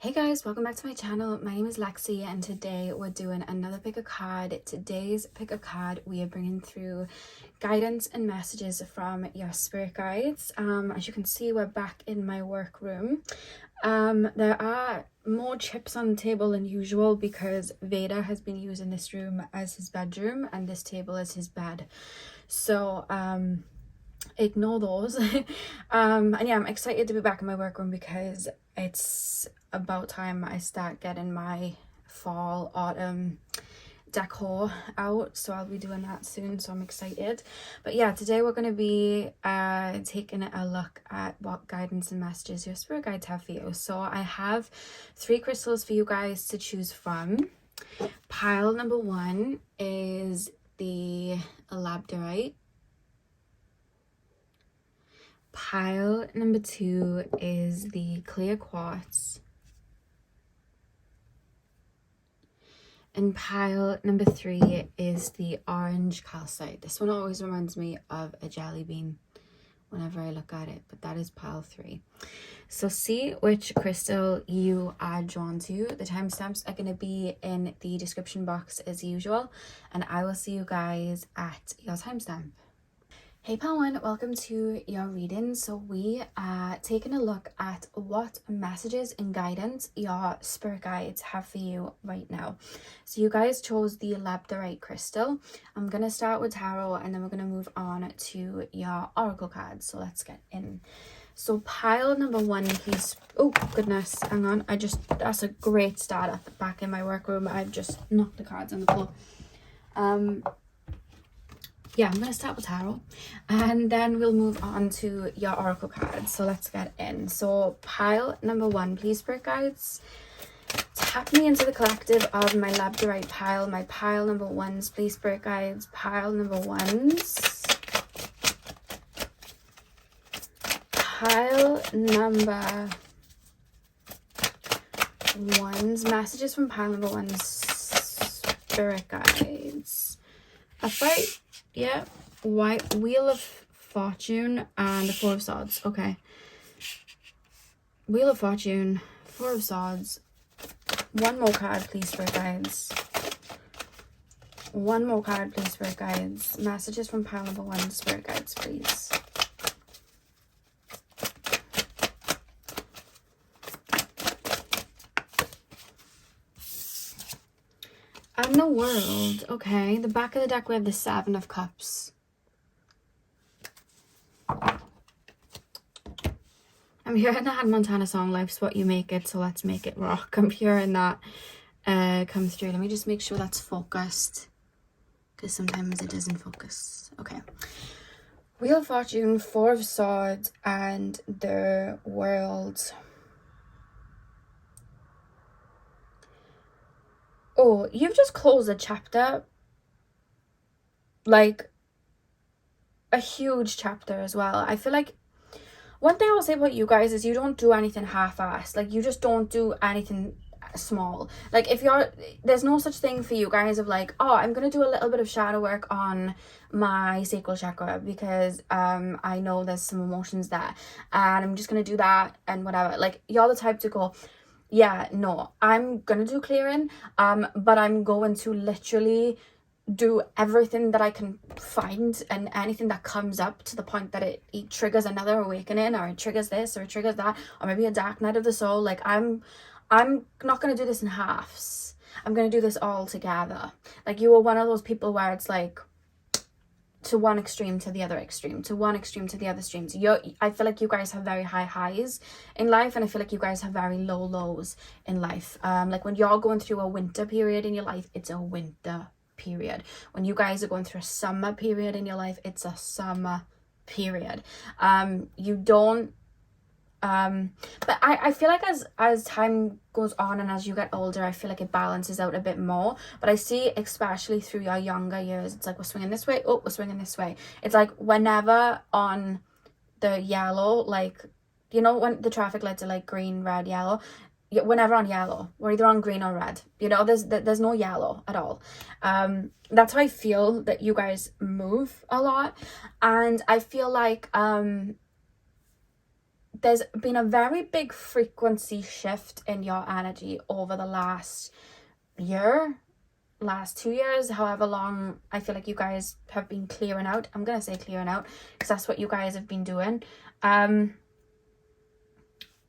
Hey guys, welcome back to my channel. My name is Lexi and today we're doing another pick a card. Today's pick a card, we are bringing through guidance and messages from your spirit guides. As you can see, we're back in my workroom. There are more chips on the table than usual because Veda has been using this room as his bedroom and this table as his bed. So ignore those. And yeah, I'm excited to be back in my workroom because it's about time I start getting my fall autumn decor out, so I'll be doing that soon, so I'm excited. But yeah, today we're going to be taking a look at what guidance and messages your spirit guides have for you. So I have 3 crystals for you guys to choose from. Pile number 1 is the labradorite. Pile number 2 is the clear quartz. And pile number 3 is the orange calcite. This one always reminds me of a jelly bean whenever I look at it, but that is pile 3. So see which crystal you are drawn to. The timestamps are going to be in the description box as usual, and I will see you guys at your timestamp. Hey pile 1, welcome to your reading. So we are taking a look at what messages and guidance your spirit guides have for you right now. So you guys chose the labradorite crystal. I'm going to start with tarot and then we're going to move on to your oracle cards. So let's get in. So pile number 1, please. Oh goodness, hang on. That's a great start back in my workroom. I've just knocked the cards on the floor. Yeah, I'm going to start with tarot and then we'll move on to your oracle cards. So let's get in. So pile number 1, please, spirit guides, tap me into the collective of my labradorite pile. My pile number 1s, please, spirit guides. Pile number 1s. Pile number 1s. Messages from pile number 1's spirit guides. Upright. Yeah, white Wheel of Fortune and the 4 of Swords. Okay. Wheel of Fortune, 4 of Swords. One more card, please, spirit guides. One more card, please, spirit guides. Messages from pile number 1, spirit guides, please. And the World. Okay, the back of the deck we have the 7 of Cups. I'm hearing the Hannah Montana song, Life's What You Make It, so let's make it rock. I'm hearing that come through. Let me just make sure that's focused, because sometimes it doesn't focus. Okay. Wheel of Fortune, 4 of Swords, and the World. Oh, you've just closed a chapter, like a huge chapter as well. I feel like one thing I'll say about you guys is you don't do anything half-assed. Like, you just don't do anything small. Like, there's no such thing for you guys of like, oh, I'm gonna do a little bit of shadow work on my sacral chakra because I know there's some emotions there and I'm just gonna do that and whatever. Like, you're the type to go, yeah, no, I'm gonna do clearing, but I'm going to literally do everything that I can find and anything that comes up to the point that it triggers another awakening, or it triggers this, or it triggers that, or maybe a dark night of the soul. Like, I'm not gonna do this in halves. I'm gonna do this all together. Like, you are one of those people where it's like to one extreme to the other extreme, to one extreme to the other extremes. I feel like you guys have very high highs in life, and I feel like you guys have very low lows in life. Like, when you're going through a winter period in your life, it's a winter period. When you guys are going through a summer period in your life, it's a summer period. You don't but I feel like as time goes on and as you get older, I feel like it balances out a bit more. But I see, especially through your younger years, it's like we're swinging this way, oh, we're swinging this way. It's like whenever on the yellow, like, you know, when the traffic lights are like green, red, yellow, whenever on yellow, we're either on green or red. You know, there's no yellow at all. That's how I feel that you guys move a lot. And I feel like there's been a very big frequency shift in your energy over the last year, last 2 years, however long I feel like you guys have been clearing out. I'm gonna say clearing out because that's what you guys have been doing.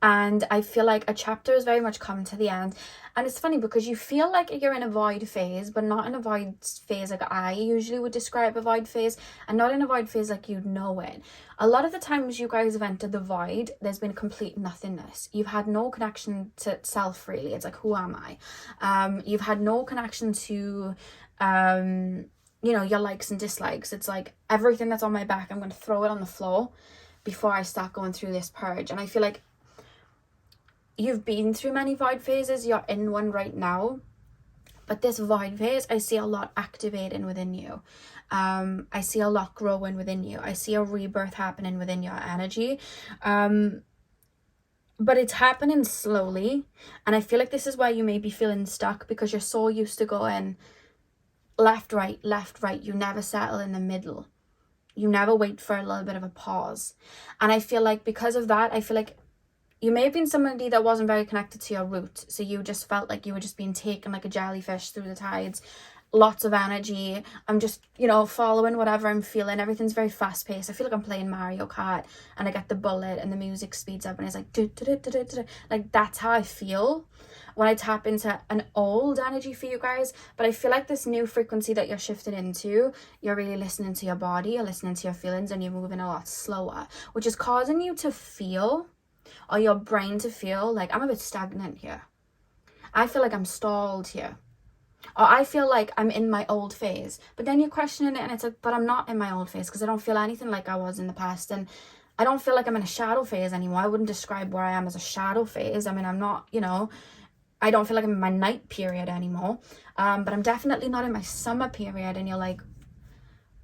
And I feel like a chapter has very much come to the end. And it's funny because you feel like you're in a void phase, but not in a void phase like I usually would describe a void phase, and not in a void phase like you'd know it. A lot of the times you guys have entered the void, there's been complete nothingness. You've had no connection to self, really. It's like, who am I? You've had no connection to your likes and dislikes. It's like, everything that's on my back, I'm going to throw it on the floor before I start going through this purge. And I feel like you've been through many void phases, you're in one right now, but this void phase, I see a lot activating within you. I see a lot growing within you. I see a rebirth happening within your energy. But it's happening slowly, and I feel like this is why you may be feeling stuck, because you're so used to going left, right, you never settle in the middle. You never wait for a little bit of a pause. And I feel like because of that, I feel like you may have been somebody that wasn't very connected to your root. So you just felt like you were just being taken like a jellyfish through the tides. Lots of energy. I'm just, following whatever I'm feeling. Everything's very fast paced. I feel like I'm playing Mario Kart and I get the bullet and the music speeds up and it's like, like that's how I feel when I tap into an old energy for you guys. But I feel like this new frequency that you're shifting into, you're really listening to your body, you're listening to your feelings, and you're moving a lot slower, which is causing you to feel, or your brain to feel like, I'm a bit stagnant here. I feel like I'm stalled here. Or I feel like I'm in my old phase. But then you're questioning it and it's like, but I'm not in my old phase because I don't feel anything like I was in the past. And I don't feel like I'm in a shadow phase anymore. I wouldn't describe where I am as a shadow phase. I mean, I'm not, I don't feel like I'm in my night period anymore. But I'm definitely not in my summer period. And you're like,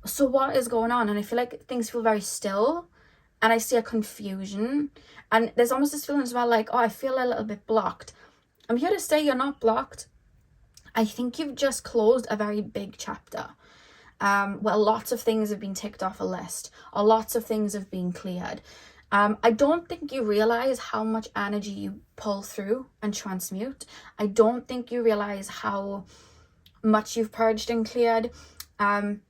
so what is going on? And I feel like things feel very still. And I see a confusion. And there's almost this feeling as well like, oh, I feel a little bit blocked. I'm here to say you're not blocked. I think you've just closed a very big chapter. Where lots of things have been ticked off a list. Or lots of things have been cleared. I don't think you realize how much energy you pull through and transmute. I don't think you realize how much you've purged and cleared.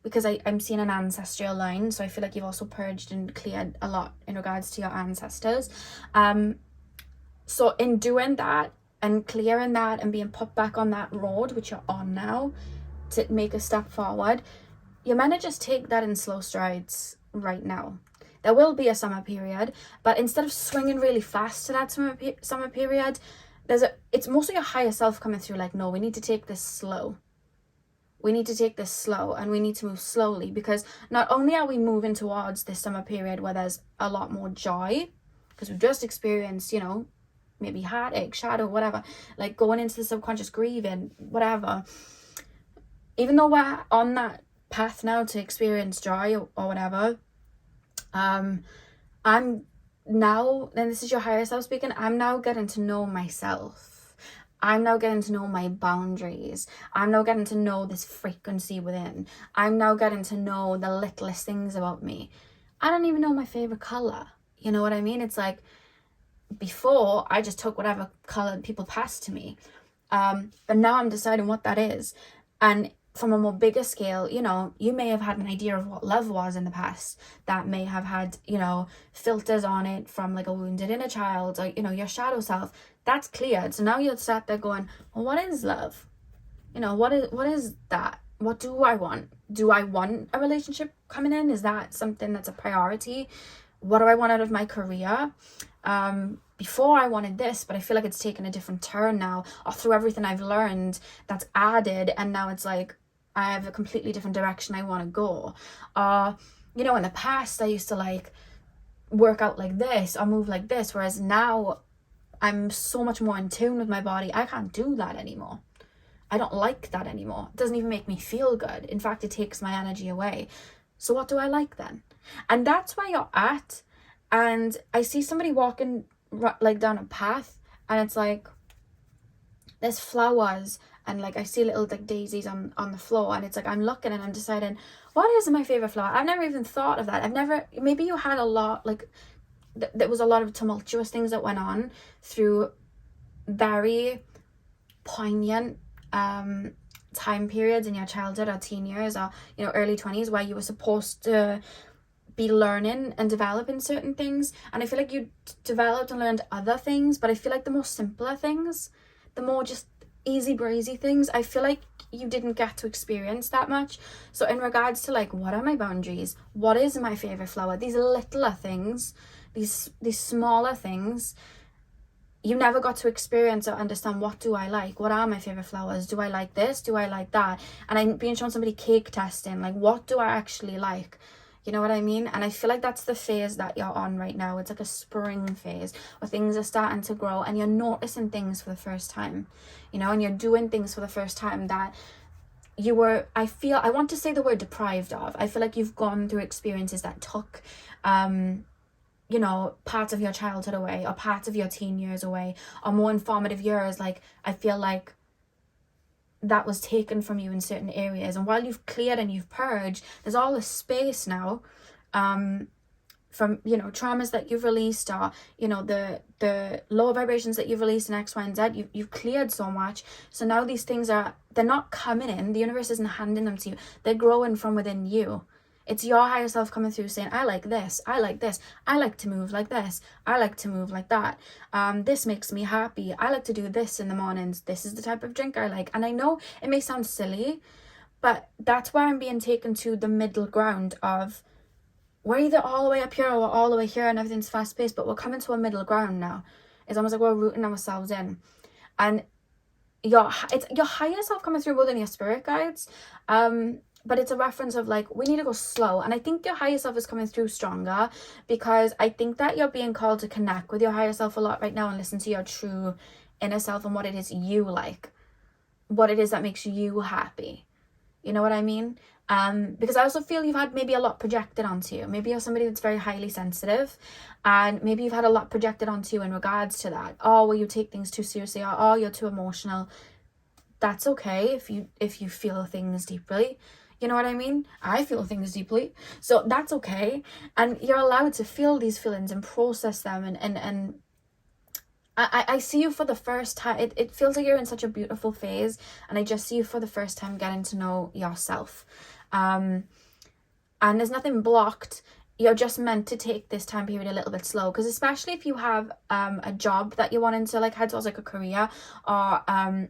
Because I'm seeing an ancestral line, so I feel like you've also purged and cleared a lot in regards to your ancestors. So in doing that and clearing that and being put back on that road, which you're on now, to make a step forward, you're meant to just take that in slow strides right now. There will be a summer period, but instead of swinging really fast to that summer period, it's mostly your higher self coming through like, no, we need to take this slow. We need to take this slow and we need to move slowly, because not only are we moving towards this summer period where there's a lot more joy, because we've just experienced, maybe heartache, shadow, whatever, like going into the subconscious grieving, whatever. Even though we're on that path now to experience joy or whatever, I'm now, and this is your higher self speaking, I'm now getting to know myself. I'm now getting to know my boundaries. I'm now getting to know this frequency within. I'm now getting to know the littlest things about me. I don't even know my favorite color. You know what I mean? It's like, before I just took whatever color people passed to me. But now I'm deciding what that is. And from a more bigger scale, you may have had an idea of what love was in the past that may have had, filters on it from like a wounded inner child, or, your shadow self. That's cleared. So now you'll start there going, well, what is love? What is that? What do I want? Do I want a relationship coming in? Is that something that's a priority? What do I want out of my career? Before I wanted this, but I feel like it's taken a different turn now, or through everything I've learned that's added, and now it's like I have a completely different direction I want to go. In the past I used to like work out like this or move like this, whereas now I'm so much more in tune with my body. I can't do that anymore. I don't like that anymore. It doesn't even make me feel good. In fact, it takes my energy away. So what do I like then? And that's where you're at. And I see somebody walking like down a path, and it's like there's flowers, and like I see little like daisies on the floor, and it's like I'm looking and I'm deciding, what is my favorite flower? I've never even thought of that. Maybe you had a lot, like there was a lot of tumultuous things that went on through very poignant time periods in your childhood or teen years, or early 20s, where you were supposed to be learning and developing certain things. And I feel like you developed and learned other things, but I feel like the more simpler things, the more just easy breezy things, I feel like you didn't get to experience that much. So in regards to like, what are my boundaries, what is my favorite flower, these littler things, these smaller things, you never got to experience or understand. What do I like? What are my favorite flowers? Do I like this? Do I like that? And I'm being shown somebody cake testing, like, what do I actually like? You know what I mean? And I feel like that's the phase that you're on right now. It's like a spring phase where things are starting to grow and you're noticing things for the first time, and you're doing things for the first time that you were, I want to say the word deprived of. I feel like you've gone through experiences that took, parts of your childhood away, or parts of your teen years away, or more informative years. Like, I feel like that was taken from you in certain areas, and while you've cleared and you've purged, there's all this space now from traumas that you've released, or the lower vibrations that you've released in X, Y, and Z. You've cleared so much, so now these things they're not coming in, the universe isn't handing them to you, they're growing from within you. It's your higher self coming through saying, I like this, I like this, I like to move like this, I like to move like that. This makes me happy. I like to do this in the mornings. This is the type of drink I like. And I know it may sound silly, but that's where I'm being taken to the middle ground of, we're either all the way up here or we're all the way here and everything's fast paced, but we're coming to a middle ground now. It's almost like we're rooting ourselves in. And it's your higher self coming through more than your spirit guides. But it's a reference of like, we need to go slow. And I think your higher self is coming through stronger, because I think that you're being called to connect with your higher self a lot right now and listen to your true inner self and what it is you like, what it is that makes you happy. You know what I mean? Because I also feel you've had maybe a lot projected onto you. Maybe you're somebody that's very highly sensitive, and maybe you've had a lot projected onto you in regards to that. Oh, well, you take things too seriously, or oh, you're too emotional. That's okay if you feel things deeply. You know what I mean? I feel things deeply, so that's okay. And you're allowed to feel these feelings and process them. And I see you for the first time. It feels like you're in such a beautiful phase, and I just see you for the first time getting to know yourself. And there's nothing blocked. You're just meant to take this time period a little bit slow, because especially if you have a job that you're wanting to like head towards, like a career, or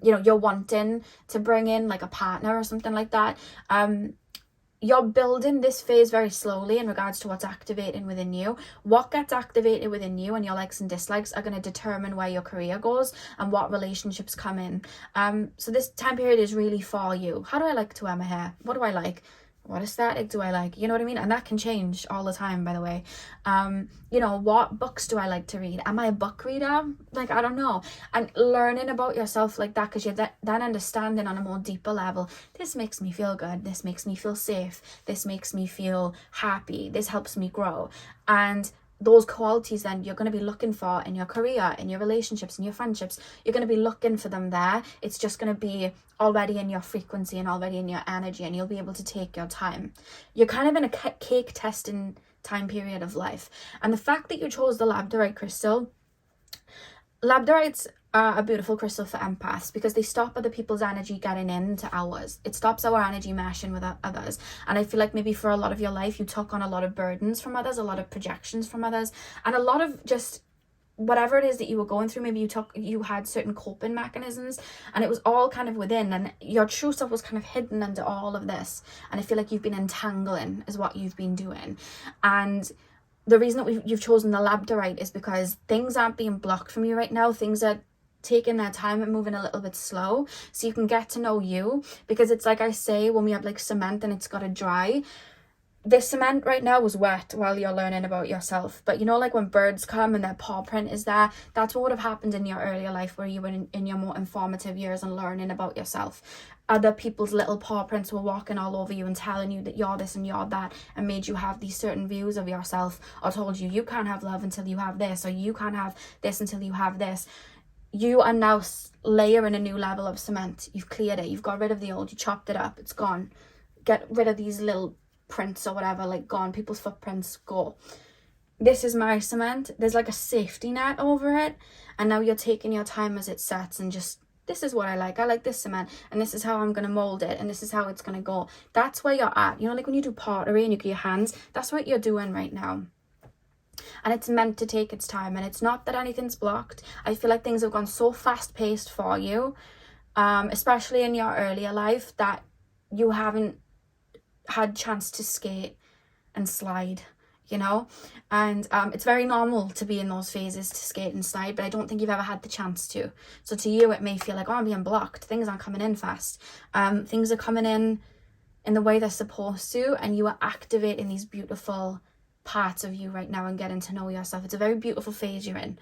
you're wanting to bring in like a partner or something like that, you're building this phase very slowly in regards to what's activating within you. What gets activated within you and your likes and dislikes are going to determine where your career goes and what relationships come in. So this time period is really for you. How do I like to wear my hair? What do I like? What aesthetic do I like? You know what I mean? And that can change all the time, by the way. What books do I like to read? Am I a book reader? Like, I don't know. And learning about yourself like that, because you're then understanding on a more deeper level, this makes me feel good. This makes me feel safe. This makes me feel happy. This helps me grow. And those qualities then you're going to be looking for in your career, in your relationships, in your friendships. You're going to be looking for them there. It's just going to be already in your frequency and already in your energy, and you'll be able to take your time. You're kind of in a cake testing time period of life. And the fact that you chose the labradorite crystal, labradorites are a beautiful crystal for empaths, because they stop other people's energy getting into ours. It stops our energy meshing with others. And I feel like maybe for a lot of your life you took on a lot of burdens from others, a lot of projections from others, and a lot of just whatever it is that you were going through. Maybe you had certain coping mechanisms, and it was all kind of within, and your true self was kind of hidden under all of this. And I feel like you've been entangling is what you've been doing. And the reason that you've chosen the labradorite is because things aren't being blocked from you right now. Things are taking their time and moving a little bit slow, so you can get to know you. Because it's like I say, when we have like cement and it's got to dry, this cement right now was wet while you're learning about yourself. But like when birds come and their paw print is there, that's what would have happened in your earlier life, where you were in your more informative years and learning about yourself. Other people's little paw prints were walking all over you and telling you that you're this and you're that, and made you have these certain views of yourself, or told you can't have love until you have this, or you can't have this until you have this. You are now layering a new level of cement. You've cleared it. You've got rid of the old. You chopped it up. It's gone. Get rid of these little prints or whatever, like gone. People's footprints, go. this is my cement. There's like a safety net over it. And now you're taking your time as it sets and just, this is what I like this cement, and this is how I'm going to mold it, and this is how it's going to go. That's where you're at. You know, like when you do pottery and you get your hands, that's what you're doing right now. And it's meant to take its time, and it's not that anything's blocked. I feel like things have gone so fast paced for you, especially in your earlier life, that you haven't had chance to skate and slide, you know. And it's very normal to be in those phases, to skate and slide, but I don't think you've ever had the chance to. So to you it may feel like, oh, I'm being blocked, things aren't coming in fast. Things are coming in the way they're supposed to, and you are activating these beautiful parts of you right now and getting to know yourself. It's a very beautiful phase you're in,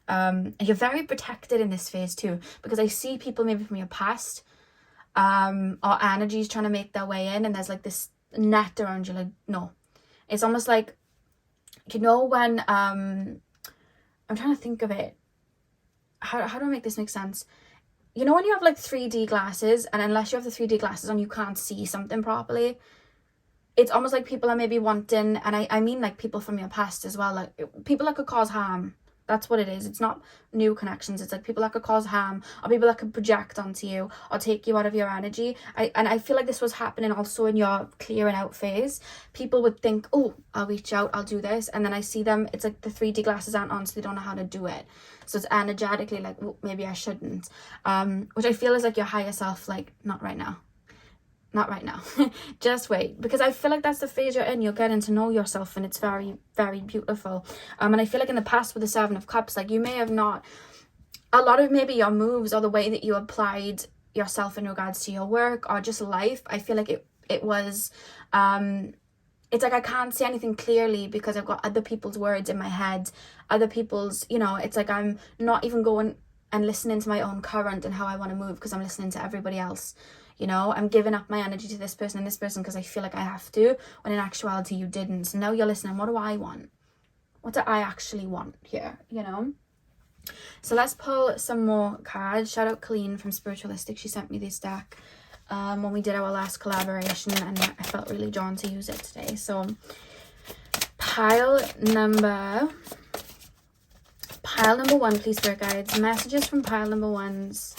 and you're very protected in this phase too, because I see people maybe from your past, or energies trying to make their way in, and there's like this net around you. Like, no, it's almost like, you know, when I'm trying to think of it, how do I make this make sense? You know when you have like 3D glasses, and unless you have the 3D glasses on, you can't see something properly. It's almost like people are maybe wanting, and I mean like people from your past as well, like people that could cause harm. That's what it is. It's not new connections. It's like people that could cause harm, or people that could project onto you or take you out of your energy. I feel like this was happening also in your clearing out phase. People would think, oh, I'll reach out, I'll do this. And then I see them, it's like the 3D glasses aren't on, so they don't know how to do it. So it's energetically like, oh, maybe I shouldn't. Which I feel is like your higher self, like, not right now. Not right now. Just wait, because I feel like that's the phase you're in. You're getting to know yourself, and it's very, very beautiful. And I feel like in the past with the 7 of Cups, like you may have not, a lot of maybe your moves or the way that you applied yourself in regards to your work or just life, I feel like it was it's like I can't see anything clearly because I've got other people's words in my head, other people's, you know, it's like I'm not even going and listening to my own current and how I want to move because I'm listening to everybody else. You know, I'm giving up my energy to this person and this person because I feel like I have to, when in actuality you didn't. So now you're listening, what do I want? What do I actually want here, you know? So let's pull some more cards. Shout out Colleen from Spiritualistic. She sent me this deck when we did our last collaboration, and I felt really drawn to use it today. So pile number 1, please, Spirit Guides. Messages from pile number 1's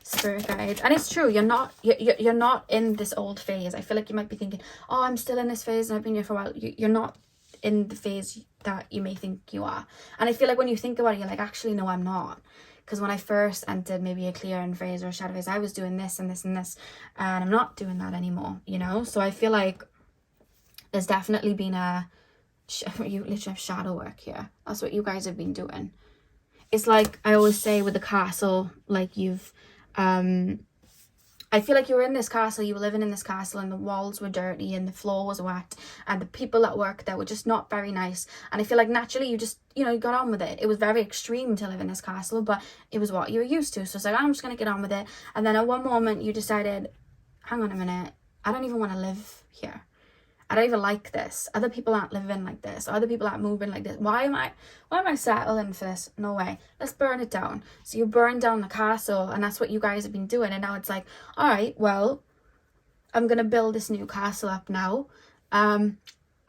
Spirit Guides. And it's true, you're not in this old phase. I feel like you might be thinking, oh, I'm still in this phase and I've been here for a while. You're not in the phase that you may think you are. And I feel like when you think about it, you're like, actually no, I'm not. Because when I first entered maybe a clearing phase or a shadow phase, I was doing this and this and this, and I'm not doing that anymore, you know. So I feel like there's definitely been you literally have shadow work here. That's what you guys have been doing. It's like I always say with the castle, like you've I feel like you were in this castle, you were living in this castle, and the walls were dirty and the floor was wet and the people that worked there were just not very nice. And I feel like naturally you just, you know, you got on with it. It was very extreme to live in this castle, but it was what you were used to. So it's like, I'm just going to get on with it. And then at one moment you decided, hang on a minute, I don't even want to live here. I don't even like this. Other people aren't living like this. Or other people aren't moving like this. Why am I settling for this? No way. Let's burn it down. So you burn down the castle, and that's what you guys have been doing. And now it's like, all right, well, I'm going to build this new castle up now. And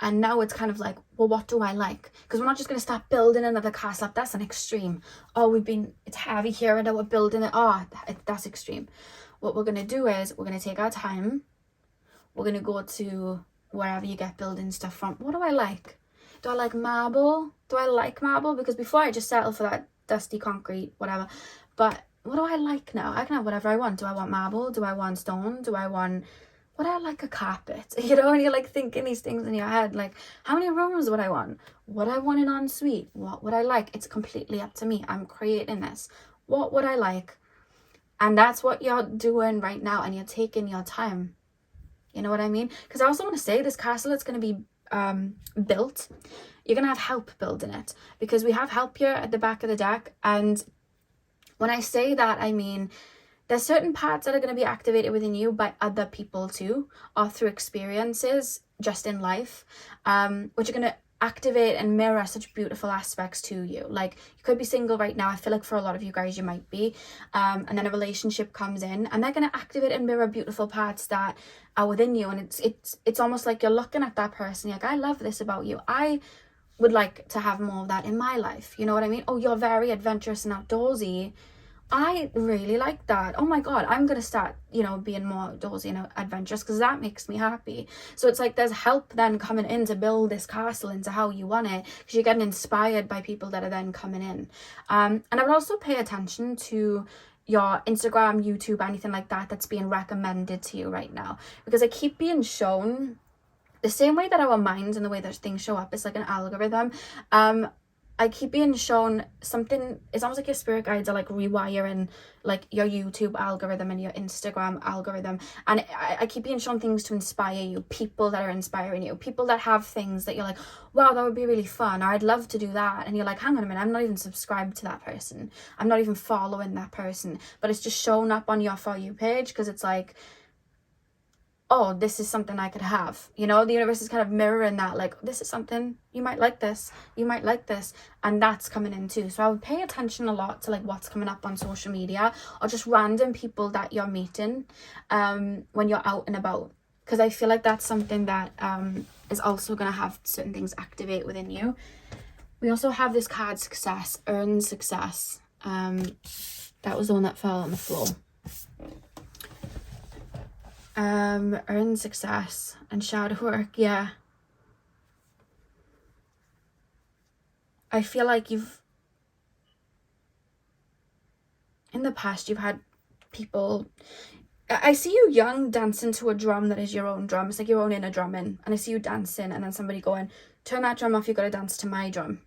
now it's kind of like, well, what do I like? Because we're not just going to start building another castle up. That's an extreme. Oh, it's heavy here and now we're building it. Oh, that's extreme. What we're going to do is we're going to take our time. We're going to go to wherever you get building stuff from. What do I like? Do I like marble? Do I like marble? Because before I just settled for that dusty concrete, whatever. But what do I like now? I can have whatever I want. Do I want marble? Do I want stone? What do I like, a carpet? You know, and you're like thinking these things in your head, like how many rooms would I want? What I want an ensuite? What would I like? It's completely up to me. I'm creating this. What would I like? And that's what you're doing right now, and you're taking your time. You know what I mean? Because I also want to say this castle that's going to be built, you're going to have help building it, because we have help here at the back of the deck. And when I say that, I mean there's certain parts that are going to be activated within you by other people too, or through experiences just in life, which are going to activate and mirror such beautiful aspects to you. Like you could be single right now. I feel like for a lot of you guys you might be, and then a relationship comes in and they're going to activate and mirror beautiful parts that are within you. And it's almost like you're looking at that person, you're like, I love this about you. I would like to have more of that in my life. You know what I mean? Oh, you're very adventurous and outdoorsy. I really like that. Oh my God, I'm going to start, you know, being more outdoorsy and adventurous because that makes me happy. So it's like there's help then coming in to build this castle into how you want it, because you're getting inspired by people that are then coming in. And I would also pay attention to your Instagram, YouTube, anything like that that's being recommended to you right now, because I keep being shown the same way that our minds and the way that things show up is like an algorithm. I keep being shown something. It's almost like your spirit guides are like rewiring like your YouTube algorithm and your Instagram algorithm, and I keep being shown things to inspire you, people that are inspiring you, people that have things that you're like, wow, that would be really fun, or I'd love to do that, and you're like, hang on a minute, I'm not even subscribed to that person, I'm not even following that person, but it's just shown up on your For You page because it's like, oh, this is something I could have. You know, the universe is kind of mirroring that, like, this is something, you might like this, you might like this, and that's coming in too. So I would pay attention a lot to like what's coming up on social media, or just random people that you're meeting when you're out and about, because I feel like that's something that is also going to have certain things activate within you. We also have this card, Success, Earn Success. That was the one that fell on the floor. Earn success and shadow work. Yeah, I feel like in the past you've had people, I see you young dancing to a drum that is your own drum. It's like your own inner drumming, and I see you dancing and then somebody going, turn that drum off, you've got to dance to my drum,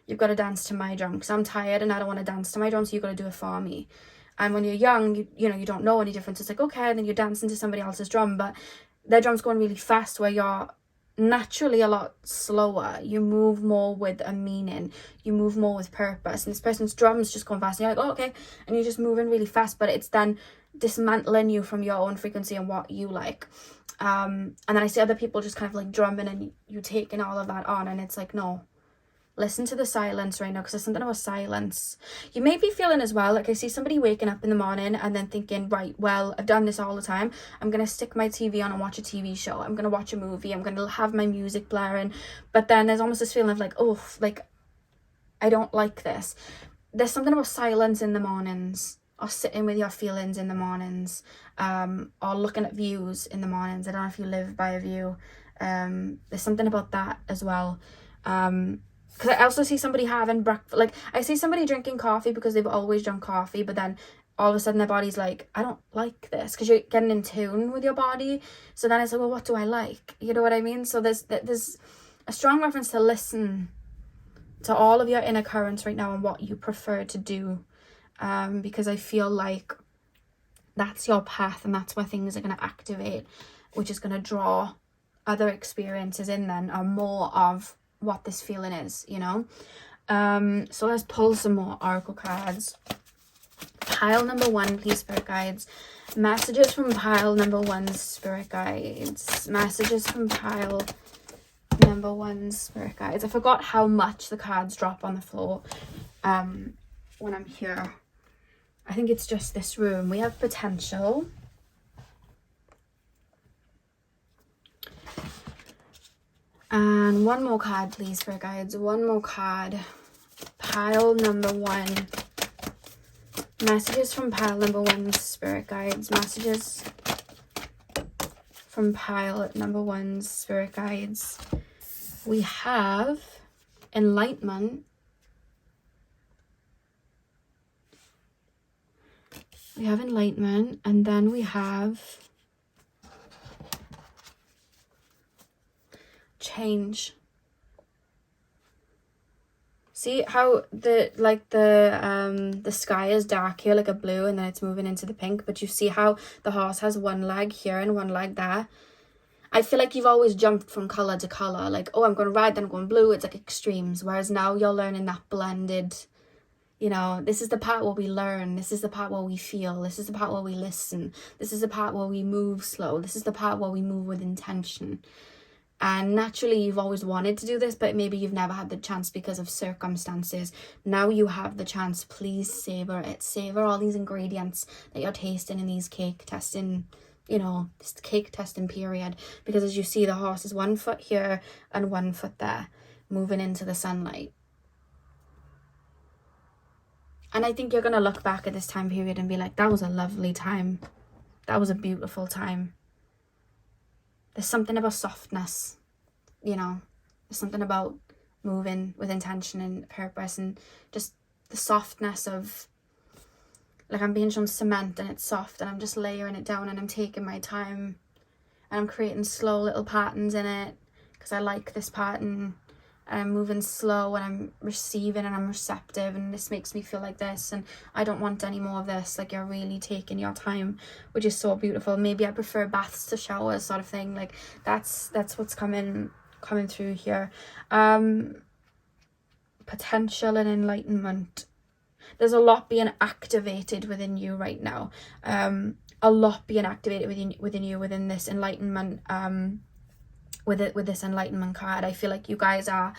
you've got to dance to my drum, because I'm tired and I don't want to dance to my drum, so you've got to do it for me. And when you're young, you know, you don't know any difference. It's like, okay, and then you're dancing to somebody else's drum, but their drum's going really fast where you're naturally a lot slower. You move more with a meaning. You move more with purpose. And this person's drum's just going fast. And you're like, oh, okay. And you're just moving really fast, but it's then dismantling you from your own frequency and what you like. And then I see other people just kind of like drumming and you taking all of that on. And it's like, no. Listen to the silence right now, because there's something about silence. You may be feeling as well, like I see somebody waking up in the morning and then thinking, right, well, I've done this all the time. I'm going to stick my TV on and watch a TV show. I'm going to watch a movie. I'm going to have my music blaring. But then there's almost this feeling of like, oh, like, I don't like this. There's something about silence in the mornings, or sitting with your feelings in the mornings, or looking at views in the mornings. I don't know if you live by a view. There's something about that as well. Because I also see somebody having breakfast, like I see somebody drinking coffee because they've always drunk coffee, but then all of a sudden their body's like, I don't like this, because you're getting in tune with your body. So then it's like, well, what do I like? You know what I mean? So there's a strong reference to listen to all of your inner currents right now and what you prefer to do, because I feel like that's your path and that's where things are going to activate, which is going to draw other experiences in then, or more of what this feeling is, you know. So let's pull some more oracle cards. Pile number 1, please, spirit guides. Messages from pile number 1, spirit guides. Messages from pile number 1, spirit guides. I forgot how much the cards drop on the floor when I'm here. I think it's just this room. We have potential. And one more card, please, spirit guides. One more card. Pile number 1. Messages from pile number 1, spirit guides. Messages from pile number 1, spirit guides. We have enlightenment. We have enlightenment, and then we have change. See how the sky is dark here, like a blue, and then it's moving into the pink, but you see how the horse has one leg here and one leg there. I feel like you've always jumped from colour to colour, like, oh, I'm going red, then I'm going blue. It's like extremes, whereas now you're learning that blended, you know, this is the part where we learn, this is the part where we feel, this is the part where we listen, this is the part where we move slow, this is the part where we move with intention. And naturally you've always wanted to do this, but maybe you've never had the chance because of circumstances. Now you have the chance. Please savor it. Savor all these ingredients that you're tasting in these cake testing, you know, this cake testing period. Because as you see, the horse is 1 foot here and 1 foot there. moving into the sunlight. And I think you're going to look back at this time period and be like, that was a lovely time. That was a beautiful time. There's something about softness, you know. There's something about moving with intention and purpose, and just the softness of, like, I'm being shown cement and it's soft and I'm just layering it down and I'm taking my time and I'm creating slow little patterns in it because I like this pattern, and I'm moving slow and I'm receiving and I'm receptive, and this makes me feel like this and I don't want any more of this. Like, you're really taking your time, which is so beautiful. Maybe I prefer baths to showers, sort of thing. Like, that's what's coming through here. Potential and enlightenment. There's a lot being activated within you right now. A lot being activated within this enlightenment, with this enlightenment card. I feel like you guys are,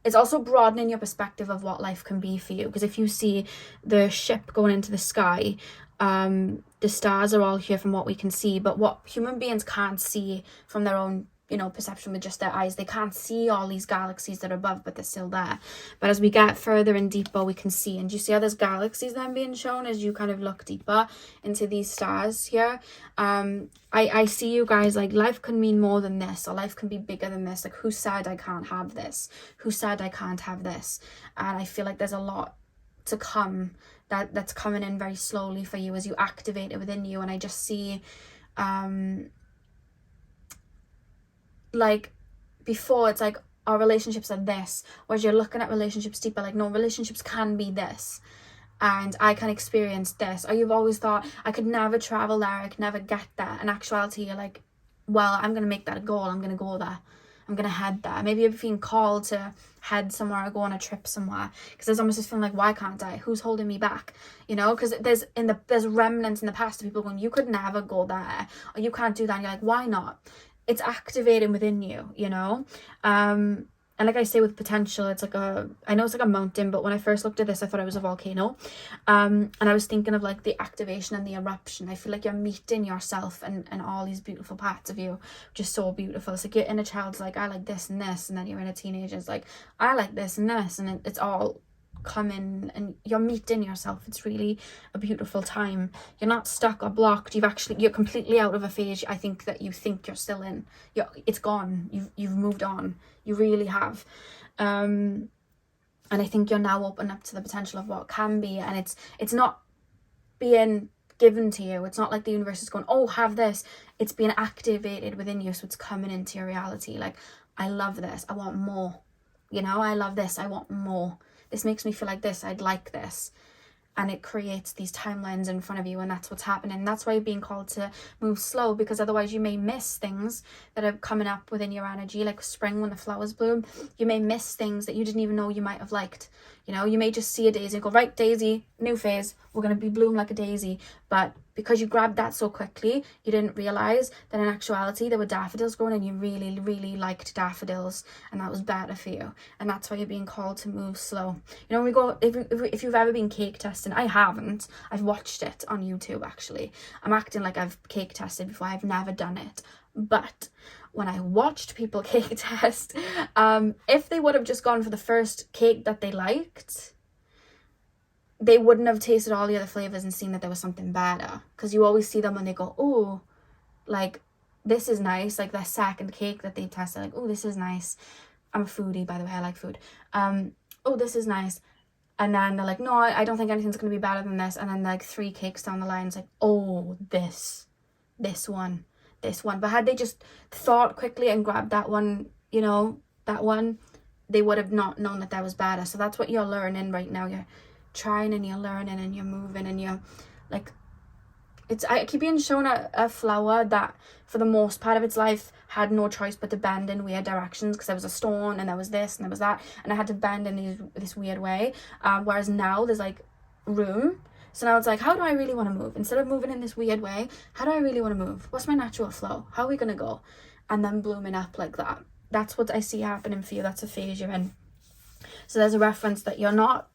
it's also broadening your perspective of what life can be for you, because if you see the ship going into the sky, the stars are all here from what we can see, but what human beings can't see from their own, you know, perception with just their eyes. They can't see all these galaxies that are above, but they're still there. But as we get further and deeper, we can see. And you see how there's galaxies then being shown as you kind of look deeper into these stars here. I see you guys, like, life can mean more than this, or life can be bigger than this. Like, who said I can't have this? Who said I can't have this? And I feel like there's a lot to come that's coming in very slowly for you as you activate it within you. And I just see, like, before it's like our relationships are this, whereas you're looking at relationships deeper, like, no, relationships can be this, and I can experience this. Or you've always thought, I could never travel there, I could never get there. In actuality, you're like, well, I'm gonna make that a goal, I'm gonna go there, I'm gonna head there. Maybe you're feeling called to head somewhere or go on a trip somewhere, because there's almost this feeling like, why can't I? Who's holding me back? You know, because there's remnants in the past of people going, you could never go there, or you can't do that. And you're like, why not? It's activating within you, you know. And like I say, with potential, it's like I know it's like a mountain, but when I first looked at this, I thought it was a volcano. And I was thinking of, like, the activation and the eruption. I feel like you're meeting yourself and all these beautiful parts of you, which is so beautiful. It's like your inner child's like, I like this and this, and then your inner teenager's like, I like this and this, and it's all coming and you're meeting yourself. It's really a beautiful time. You're not stuck or blocked. You're completely out of a phase I think that you think you're still in. It's gone. You've moved on. You really have. And I think you're now open up to the potential of what can be, and it's not being given to you. It's not like the universe is going, oh, have this. It's being activated within you, so it's coming into your reality. Like, I love this, I want more. You know, I love this, I want more. This makes me feel like this, I'd like this. And it creates these timelines in front of you, and that's what's happening. That's why you're being called to move slow, because otherwise you may miss things that are coming up within your energy, like spring when the flowers bloom. You may miss things that you didn't even know you might have liked. You know, you may just see a daisy and go, right, daisy, new phase, we're going to be bloom like a daisy. But because you grabbed that so quickly, you didn't realize that in actuality there were daffodils growing, and you really, really liked daffodils, and that was better for you. And that's why you're being called to move slow. You know, when we go, if you've ever been cake testing, I haven't. I've watched it on YouTube, actually. I'm acting like I've cake tested before. I've never done it. But when I watched people cake test, if they would have just gone for the first cake that they liked, they wouldn't have tasted all the other flavors and seen that there was something better. Because you always see them when they go, oh, like, this is nice. Like, their second cake that they tested, like, oh, this is nice. I'm a foodie, by the way, I like food. Oh, this is nice. And then they're like, no, I don't think anything's going to be better than this. And then, like, 3 cakes down the line, it's like, oh, this one. But had they just thought quickly and grabbed that one, you know, that one, they would have not known that was better. So that's what you're learning right now. You're trying and you're learning and you're moving and you're, like, I keep being shown a flower that for the most part of its life had no choice but to bend in weird directions, because there was a stone and there was this and there was that, and I had to bend in this weird way, whereas now there's, like, room. So now it's like, how do I really want to move? Instead of moving in this weird way, how do I really want to move? What's my natural flow? How are we going to go? And then blooming up like that. That's what I see happening for you. That's a phase you're in. So there's a reference that you're not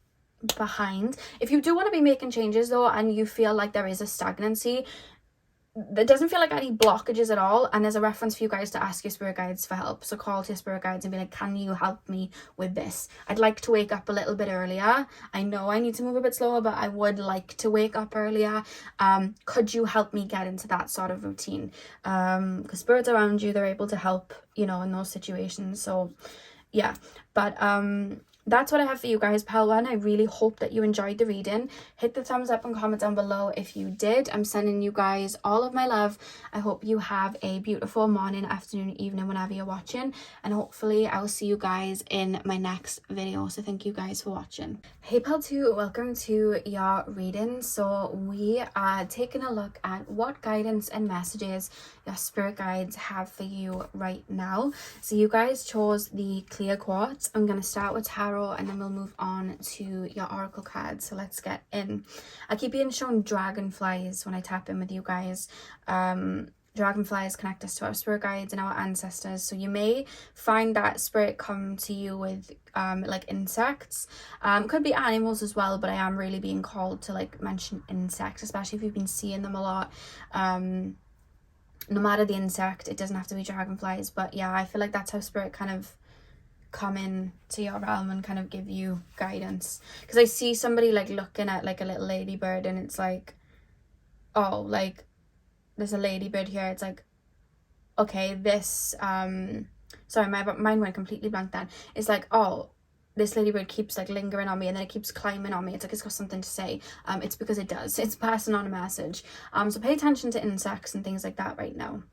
behind. If you do want to be making changes, though, and you feel like there is a stagnancy, there doesn't feel like any blockages at all, and there's a reference for you guys to ask your spirit guides for help. So call to your spirit guides and be like, can you help me with this? I'd like to wake up a little bit earlier. I know I need to move a bit slower, but I would like to wake up earlier. Could you help me get into that sort of routine? Because spirits around you, they're able to help, you know, in those situations. So yeah, but that's what I have for you guys, pile one. I really hope that you enjoyed the reading. Hit the thumbs up and comment down below if you did. I'm sending you guys all of my love. I hope you have a beautiful morning, afternoon, evening, whenever you're watching, and hopefully I will see you guys in my next video. So thank you guys for watching. Hey pile 2, welcome to your reading. So we are taking a look at what guidance and messages your spirit guides have for you right now. So you guys chose the clear quartz. I'm going to start with tarot and then we'll move on to your oracle cards. So let's get in. I keep being shown dragonflies when I tap in with you guys. Dragonflies connect us to our spirit guides and our ancestors. So you may find that spirit come to you with like insects. Could be animals as well, but I am really being called to like mention insects, especially if you've been seeing them a lot. No matter the insect, it doesn't have to be dragonflies, but yeah, I feel like that's how spirit kind of come in to your realm and kind of give you guidance. Because I see somebody like looking at like a little ladybird and it's like, oh, like there's a ladybird here. It's like, okay, this sorry, my mind went completely blank then. It's like, oh, this ladybird keeps like lingering on me and then it keeps climbing on me. It's like it's got something to say. It's because it does. It's passing on a message. So pay attention to insects and things like that right now.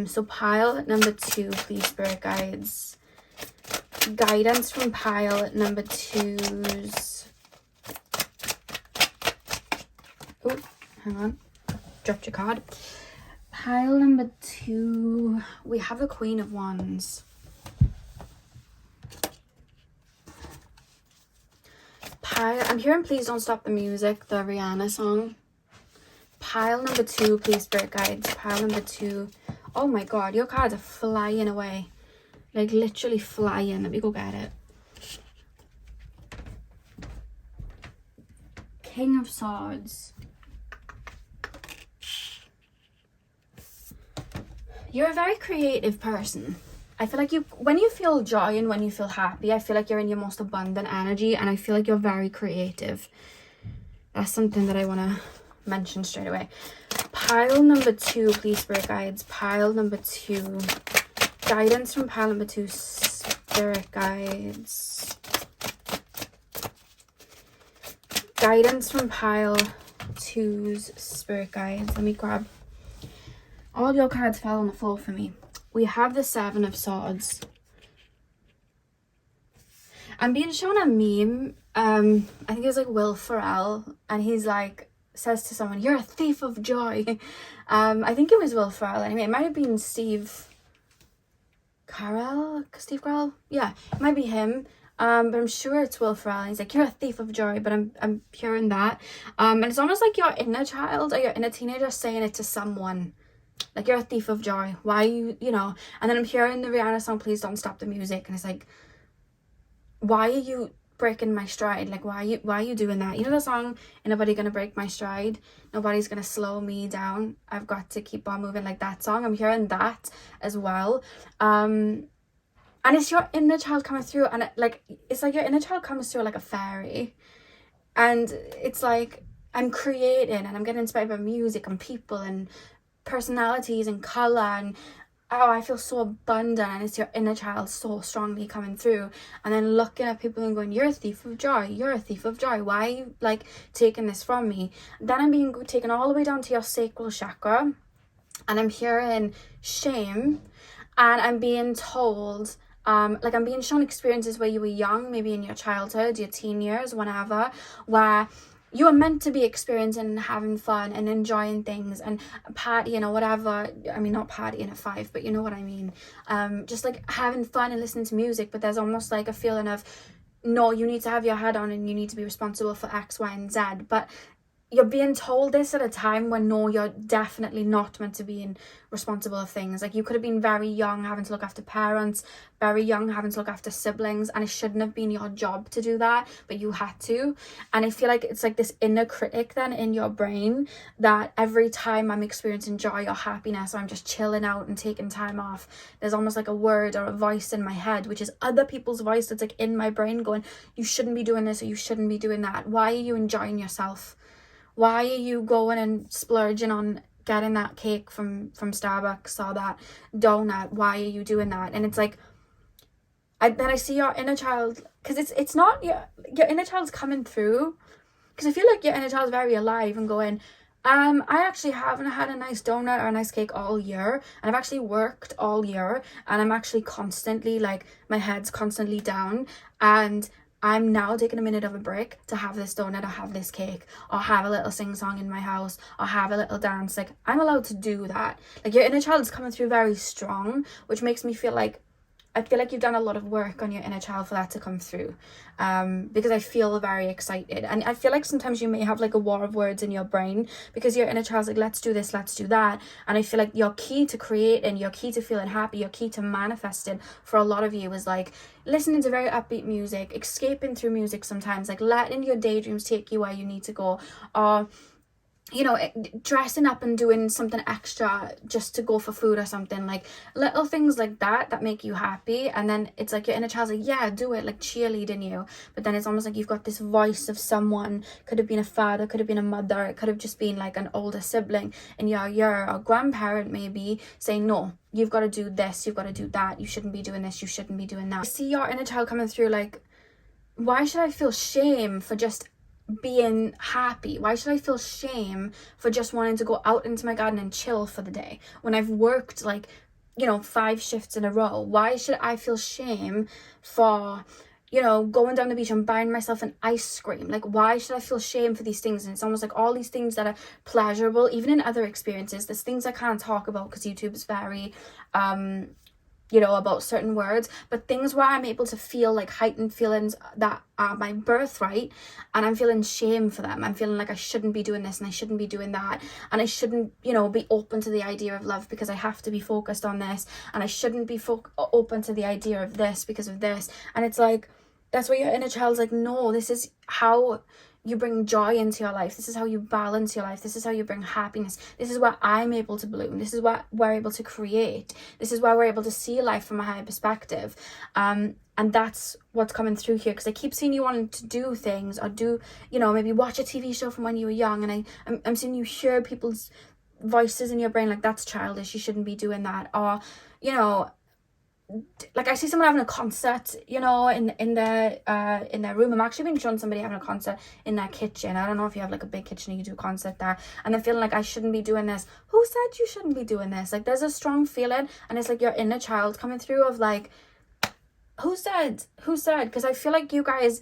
So pile number 2, please, spirit guides. Guidance from pile number 2's. Oh, hang on. Dropped your card. Pile number 2, we have the Queen of Wands. I'm hearing Please Don't Stop the Music, the Rihanna song. Pile number 2, please, spirit guides. Pile number 2. Oh my god, your cards are flying away. Like literally flying. Let me go get it. King of Swords. You're a very creative person. I feel like when you feel joy and when you feel happy, I feel like you're in your most abundant energy, and I feel like you're very creative. That's something that I want to mention straight away. Pile number 2, please, spirit guides. Pile number 2. Guidance from pile number 2, spirit guides. Guidance from pile 2's spirit guides. Let me grab. All your cards fell on the floor for me. We have the 7 of Swords. I'm being shown a meme. I think it's like Will Ferrell, and he's like says to someone, "You're a thief of joy." I think it was Will Ferrell. Anyway, it might have been Steve Carell. Yeah, it might be him. But I'm sure it's Will Ferrell. He's like, "You're a thief of joy," but I'm hearing that. And it's almost like your inner child or your inner teenager saying it to someone. Like, you're a thief of joy. Why you know? And then I'm hearing the Rihanna song, Please Don't Stop the Music. And it's like, why are you breaking my stride? Like, why are you doing that? You know the song, "Ain't Nobody Gonna Break My Stride? Nobody's gonna slow me down. I've got to keep on moving," like that song. I'm hearing that as well. And it's your inner child coming through. And it's like your inner child comes through like a fairy. And it's like, I'm creating and I'm getting inspired by music and people and personalities and color, and oh, I feel so abundant, and it's your inner child so strongly coming through. And then looking at people and going, "You're a thief of joy. You're a thief of joy. Why are you like taking this from me?" Then I'm being taken all the way down to your sacral chakra, and I'm hearing shame, and I'm being told like I'm being shown experiences where you were young, maybe in your childhood, your teen years, whenever, where you are meant to be experiencing and having fun and enjoying things and partying or whatever. I mean, not partying at 5, but you know what I mean. Just like having fun and listening to music, but there's almost like a feeling of, no, you need to have your head on and you need to be responsible for X, Y, and Z. But you're being told this at a time when no, you're definitely not meant to be responsible of things. Like, you could have been very young having to look after parents, very young having to look after siblings, and it shouldn't have been your job to do that, but you had to. And I feel like it's like this inner critic then in your brain that every time I'm experiencing joy or happiness, or I'm just chilling out and taking time off, there's almost like a word or a voice in my head, which is other people's voice that's like in my brain going, you shouldn't be doing this or you shouldn't be doing that. Why are you enjoying yourself? Why are you going and splurging on getting that cake from Starbucks or that donut? Why are you doing that? And it's like, then I see your inner child, because it's not your inner child's coming through, because I feel like your inner child's very alive and going, I actually haven't had a nice donut or a nice cake all year, and I've actually worked all year, and I'm actually constantly, like, my head's constantly down, and I'm now taking a minute of a break to have this donut or have this cake or have a little sing-song in my house or have a little dance. Like, I'm allowed to do that. Like, your inner child is coming through very strong, which makes me feel like, I feel like you've done a lot of work on your inner child for that to come through, because I feel very excited. And I feel like sometimes you may have like a war of words in your brain because your inner child's like, let's do this, let's do that. And I feel like your key to creating, your key to feeling happy, your key to manifesting for a lot of you is like listening to very upbeat music, escaping through music sometimes, like letting your daydreams take you where you need to go, or you know, dressing up and doing something extra just to go for food or something, like little things like that make you happy. And then it's like your inner child's like, yeah, do it, like cheerleading you. But then it's almost like you've got this voice of someone, could have been a father, could have been a mother, it could have just been like an older sibling in your year or grandparent maybe, saying, no, you've got to do this, you've got to do that, you shouldn't be doing this, you shouldn't be doing that. I see your inner child coming through like, why should I feel shame for just being happy? Why should I feel shame for just wanting to go out into my garden and chill for the day when I've worked like, you know, 5 shifts in a row? Why should I feel shame for, you know, going down the beach and buying myself an ice cream? Like, why should I feel shame for these things? And it's almost like all these things that are pleasurable, even in other experiences, there's things I can't talk about because YouTube is very you know, about certain words, but things where I'm able to feel like heightened feelings that are my birthright, and I'm feeling shame for them. I'm feeling like I shouldn't be doing this and I shouldn't be doing that, and I shouldn't, you know, be open to the idea of love because I have to be focused on this, and I shouldn't be open to the idea of this because of this. And it's like, that's where your inner child's like, no, this is how you bring joy into your life. This is how you balance your life. This is how you bring happiness. This is where I'm able to bloom. This is what we're able to create. This is where we're able to see life from a higher perspective. And that's what's coming through here, because I keep seeing you wanting to do things, or do, you know, maybe watch a TV show from when you were young, and I'm seeing you hear people's voices in your brain like, that's childish, you shouldn't be doing that. Or, you know, like I see someone having a concert, you know, in their room. I'm actually being shown somebody having a concert in their kitchen. I don't know if you have like a big kitchen and you do a concert there, and they're feeling like, I shouldn't be doing this. Who said you shouldn't be doing this? Like, there's a strong feeling, and it's like your inner child coming through of like, who said? Because I feel like you guys,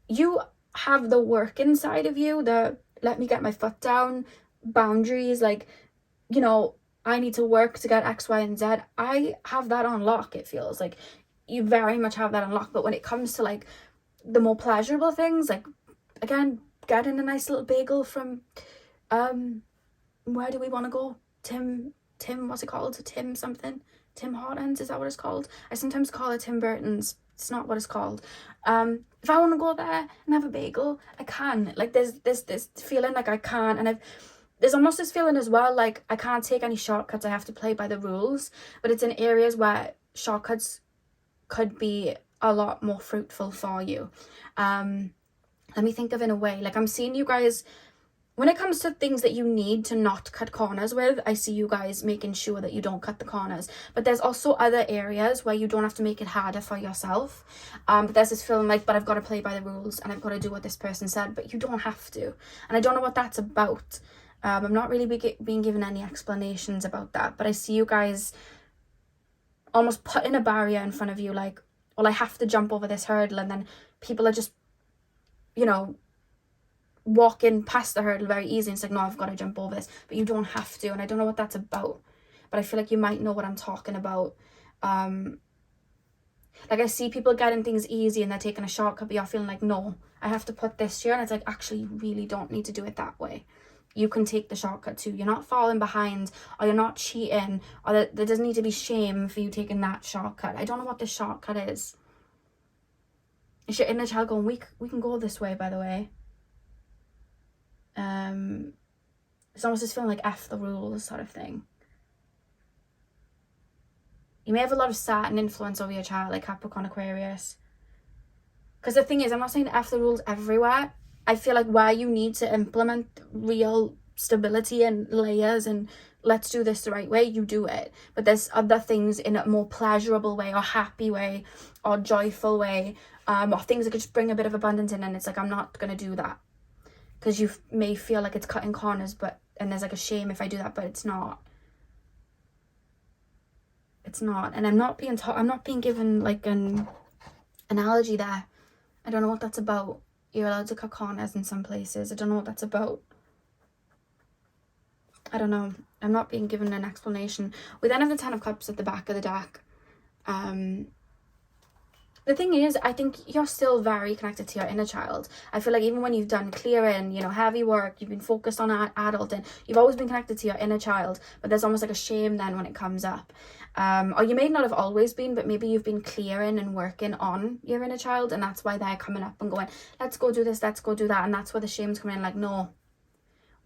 you have the work inside of you, the let me get my foot down boundaries, like, you know, I need to work to get X, Y, and Z. I have that on lock. It feels like you very much have that on lock. But when it comes to like the more pleasurable things, like, again, getting a nice little bagel from, where do we want to go? Tim, what's it called? Tim something? Tim Hortons, is that what it's called? I sometimes call it Tim Burton's. It's not what it's called. If I want to go there and have a bagel, I can. Like, there's this feeling like I can, and there's almost this feeling as well, like I can't take any shortcuts, I have to play by the rules. But it's in areas where shortcuts could be a lot more fruitful for you. Let me think of in a way, like I'm seeing you guys, when it comes to things that you need to not cut corners with, I see you guys making sure that you don't cut the corners. But there's also other areas where you don't have to make it harder for yourself. But there's this feeling like, but I've got to play by the rules and I've got to do what this person said, but you don't have to. And I don't know what that's about. I'm not really being given any explanations about that, but I see you guys almost putting a barrier in front of you, like, well, I have to jump over this hurdle, and then people are just, you know, walking past the hurdle very easy, and it's like, no, I've got to jump over this, but you don't have to. And I don't know what that's about, but I feel like you might know what I'm talking about. Like, I see people getting things easy and they're taking a shortcut, but you're feeling like, no, I have to put this here. And it's like, actually, you really don't need to do it that way. You can take the shortcut too. You're not falling behind, or you're not cheating, or there doesn't need to be shame for you taking that shortcut. I don't know what this shortcut is. It's your inner child going, we can go this way, by the way. It's almost this feeling like F the rules sort of thing. You may have a lot of Saturn influence over your child, like Capricorn, Aquarius. Because the thing is, I'm not saying F the rules everywhere. I feel like where you need to implement real stability and layers and let's do this the right way, you do it. But there's other things in a more pleasurable way, or happy way, or joyful way, or things that could just bring a bit of abundance in, and it's like, I'm not going to do that. Because you may feel like it's cutting corners, and there's like a shame if I do that, but it's not. It's not. And I'm not being given like an analogy there. I don't know what that's about. You're allowed to cut corners in some places. I don't know what that's about. I don't know. I'm not being given an explanation. We then have the Ten of Cups at the back of the deck. The thing is, I think you're still very connected to your inner child. I feel like even when you've done clearing, heavy work, you've been focused on adulting, you've always been connected to your inner child, but there's almost like a shame then when it comes up. Or you may not have always been, but maybe you've been clearing and working on your inner child, and that's why they're coming up and going, let's go do this, let's go do that, and that's where the shame's coming in, like, no,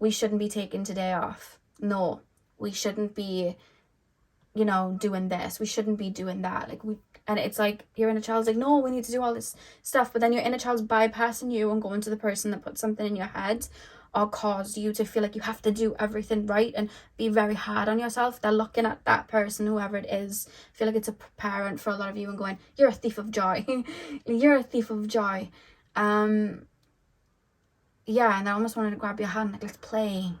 we shouldn't be taking today off. No, we shouldn't be, doing this. We shouldn't be doing that. And it's like your inner child's like, no, we need to do all this stuff. But then your inner child's bypassing you and going to the person that put something in your head or caused you to feel like you have to do everything right and be very hard on yourself. They're looking at that person, whoever it is. I feel like it's a parent for a lot of you and going, you're a thief of joy. You're a thief of joy. Yeah, and I almost wanted to grab your hand, like, let's play.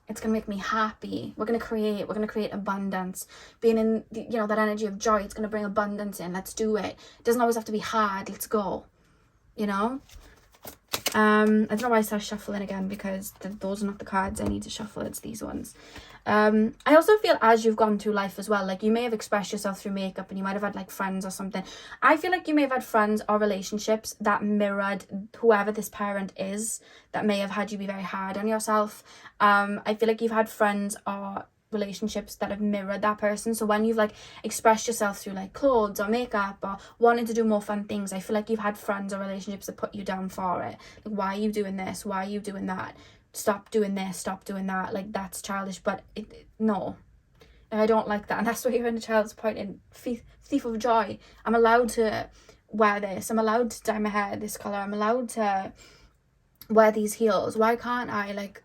It's going to make me happy. We're going to create abundance. Being in, that energy of joy, it's going to bring abundance in. Let's do it. It doesn't always have to be hard. Let's go. I don't know why I started shuffling again, because those are not the cards I need to shuffle. It's these ones. I also feel as you've gone through life as well, like you may have expressed yourself through makeup and you might have had like friends or something. I feel like you may have had friends or relationships that mirrored whoever this parent is, that may have had you be very hard on yourself. I feel like you've had friends or relationships that have mirrored that person. So when you've like expressed yourself through like clothes or makeup or wanting to do more fun things, I feel like you've had friends or relationships that put you down for it. Like, why are you doing this? Why are you doing that? Stop doing this, stop doing that. Like, that's childish, but no, I don't like that. And that's where your inner child's pointing, thief of joy. I'm allowed to wear this. I'm allowed to dye my hair this color. I'm allowed to wear these heels. Why can't I? Like,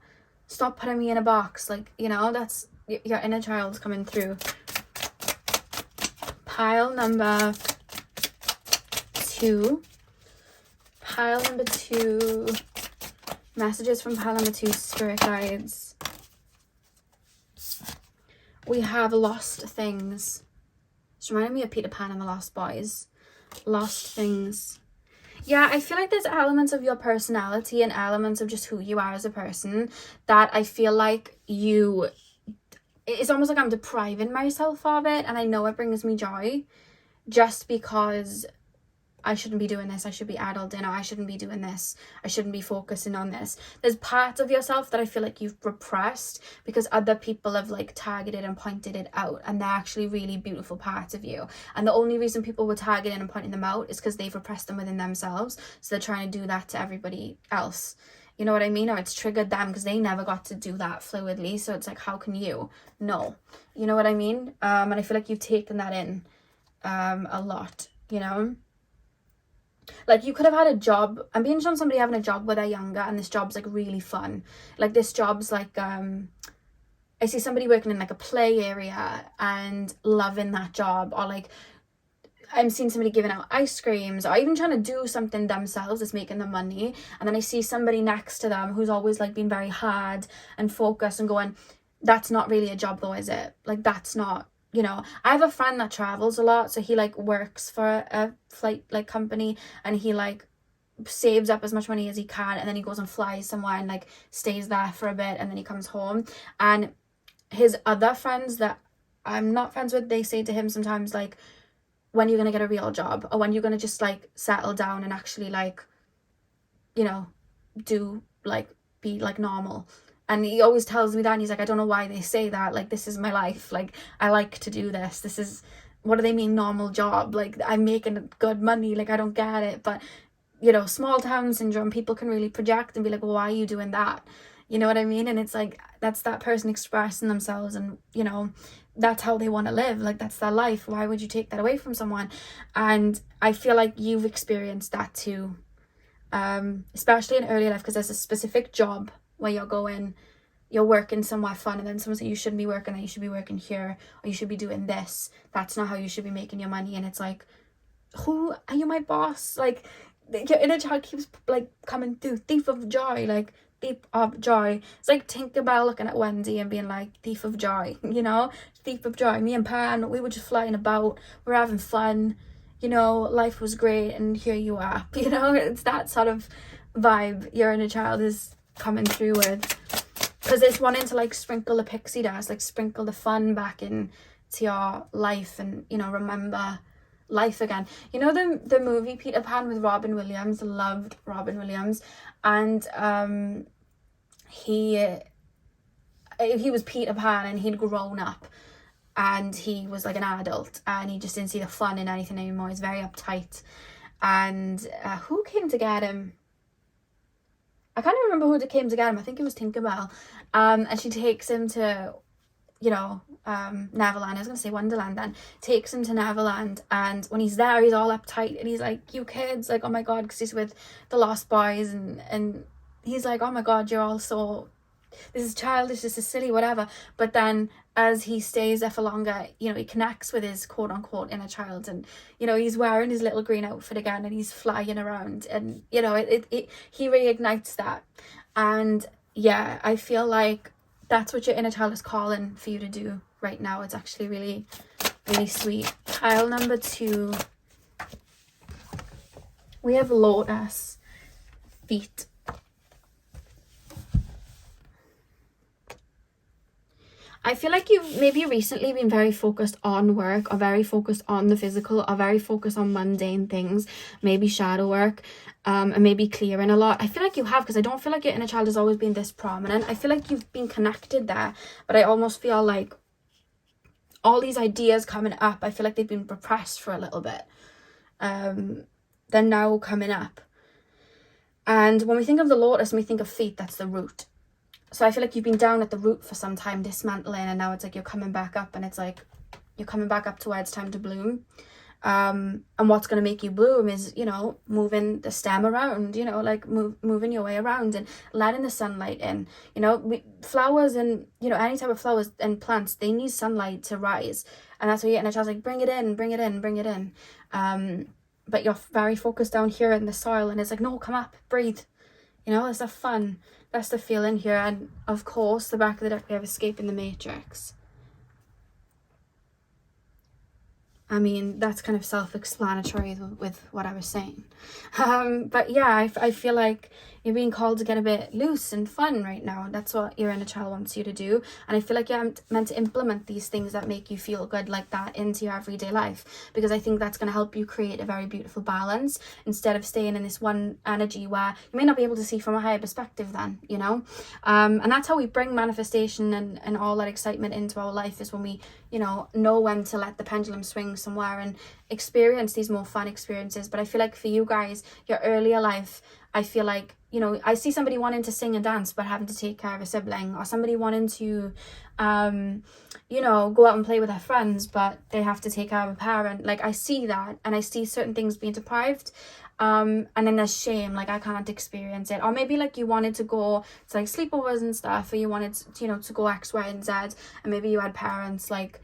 stop putting me in a box. Like, that's your inner child's coming through. Pile number 2. Pile number 2. Messages from pile number 2, spirit guides. We have lost things. It's reminding me of Peter Pan and the Lost Boys. Lost things. Yeah, I feel like there's elements of your personality and elements of just who you are as a person that I feel like it's almost like I'm depriving myself of it, and I know it brings me joy just because I shouldn't be doing this, I should be adulting, or I shouldn't be doing this, I shouldn't be focusing on this. There's parts of yourself that I feel like you've repressed because other people have like targeted and pointed it out, and they're actually really beautiful parts of you. And the only reason people were targeting and pointing them out is because they've repressed them within themselves, so they're trying to do that to everybody else. You know what I mean? Or it's triggered them because they never got to do that fluidly, so it's like, how can you? No. You know what I mean? And I feel like you've taken that in a lot, Like, you could have had a job. I'm being shown somebody having a job where they're younger and this job's like really fun. Like, this job's like, I see somebody working in like a play area and loving that job, or like I'm seeing somebody giving out ice creams, or even trying to do something themselves that's making them money, and then I see somebody next to them who's always like been very hard and focused and going, that's not really a job though, is it? Like, that's not, I have a friend that travels a lot, so he like works for a flight like company, and he like saves up as much money as he can, and then he goes and flies somewhere and like stays there for a bit, and then he comes home. And his other friends that I'm not friends with, they say to him sometimes like, when you're going to get a real job, or when you're going to just like settle down and actually like, you know, do like, be like normal. And he always tells me that, and he's like, I don't know why they say that, like, this is my life, like, I like to do this, this is, what do they mean normal job, like, I'm making good money, like, I don't get it. But, you know, small town syndrome, people can really project and be like, well, why are you doing that, you know what I mean? And it's like, that's that person expressing themselves, and, you know, that's how they want to live, like, that's their life, why would you take that away from someone? And I feel like you've experienced that too, especially in early life, because there's a specific job where you're working somewhere fun, and then someone says you shouldn't be working there, you should be working here, or you should be doing this, that's not how you should be making your money. And it's like, who are you, my boss? Like, your inner child keeps like coming through, thief of joy, like, thief of joy. It's like Tinkerbell looking at Wendy and being like, thief of joy, you know, thief of joy. Me and Pan, we were just flying about, we're having fun, you know, life was great, and here you are, you know. It's that sort of vibe your inner child is coming through with, because it's wanting to like sprinkle the pixie dust, like sprinkle the fun back into your life, and, you know, remember life again. You know, the movie Peter Pan with Robin Williams, loved Robin Williams, and he was Peter Pan, and he'd grown up, and he was like an adult, and he just didn't see the fun in anything anymore. He's very uptight. And who came to get him? I can't remember who came to get him. I think it was Tinkerbell. And she takes him to, you know, Neverland. I was going to say Wonderland then. Takes him to Neverland. And when he's there, he's all uptight. And he's like, you kids, like, oh my God, because he's with the Lost Boys. And he's like, oh my God, you're all so, this is childish, this is silly, whatever. But then as he stays there for longer, you know, he connects with his quote unquote inner child, and, you know, he's wearing his little green outfit again, and he's flying around, and, you know, he reignites that. And yeah, I feel like that's what your inner child is calling for you to do right now. It's actually really, really sweet. Pile number 2, we have Lotus feet. I feel like you've maybe recently been very focused on work, or very focused on the physical, or very focused on mundane things, maybe shadow work, and maybe clearing a lot. I feel like you have, because I don't feel like your inner child has always been this prominent. I feel like you've been connected there, but I almost feel like all these ideas coming up, I feel like they've been repressed for a little bit. They're now coming up. And when we think of the lotus and we think of feet, that's the root. So I feel like you've been down at the root for some time, dismantling, and now it's like you're coming back up, and it's like you're coming back up to where it's time to bloom. And what's going to make you bloom is, you know, moving the stem around, you know, like moving your way around and letting the sunlight in. You know, flowers and, you know, any type of flowers and plants, they need sunlight to rise. And that's why your inner child's like, bring it in, bring it in, bring it in. But you're very focused down here in the soil, and it's like, no, come up, breathe. You know, it's the fun. That's the feeling here. And of course, the back of the deck, we have Escaping the Matrix. I mean, that's kind of self-explanatory with what I was saying. But yeah, I feel like you're being called to get a bit loose and fun right now. That's what your inner child wants you to do. And I feel like you're meant to implement these things that make you feel good like that into your everyday life, because I think that's going to help you create a very beautiful balance, instead of staying in this one energy where you may not be able to see from a higher perspective then, you know. And that's how we bring manifestation and all that excitement into our life, is when we, you know when to let the pendulum swing somewhere and experience these more fun experiences. But I feel like for you guys, your earlier life, I feel like, you know, I see somebody wanting to sing and dance but having to take care of a sibling, or somebody wanting to you know, go out and play with their friends but they have to take care of a parent. Like, I see that, and I see certain things being deprived, and then there's shame, like, I can't experience it. Or maybe like you wanted to go to like sleepovers and stuff, or you wanted to, you know, to go X, Y, and Z, and maybe you had parents like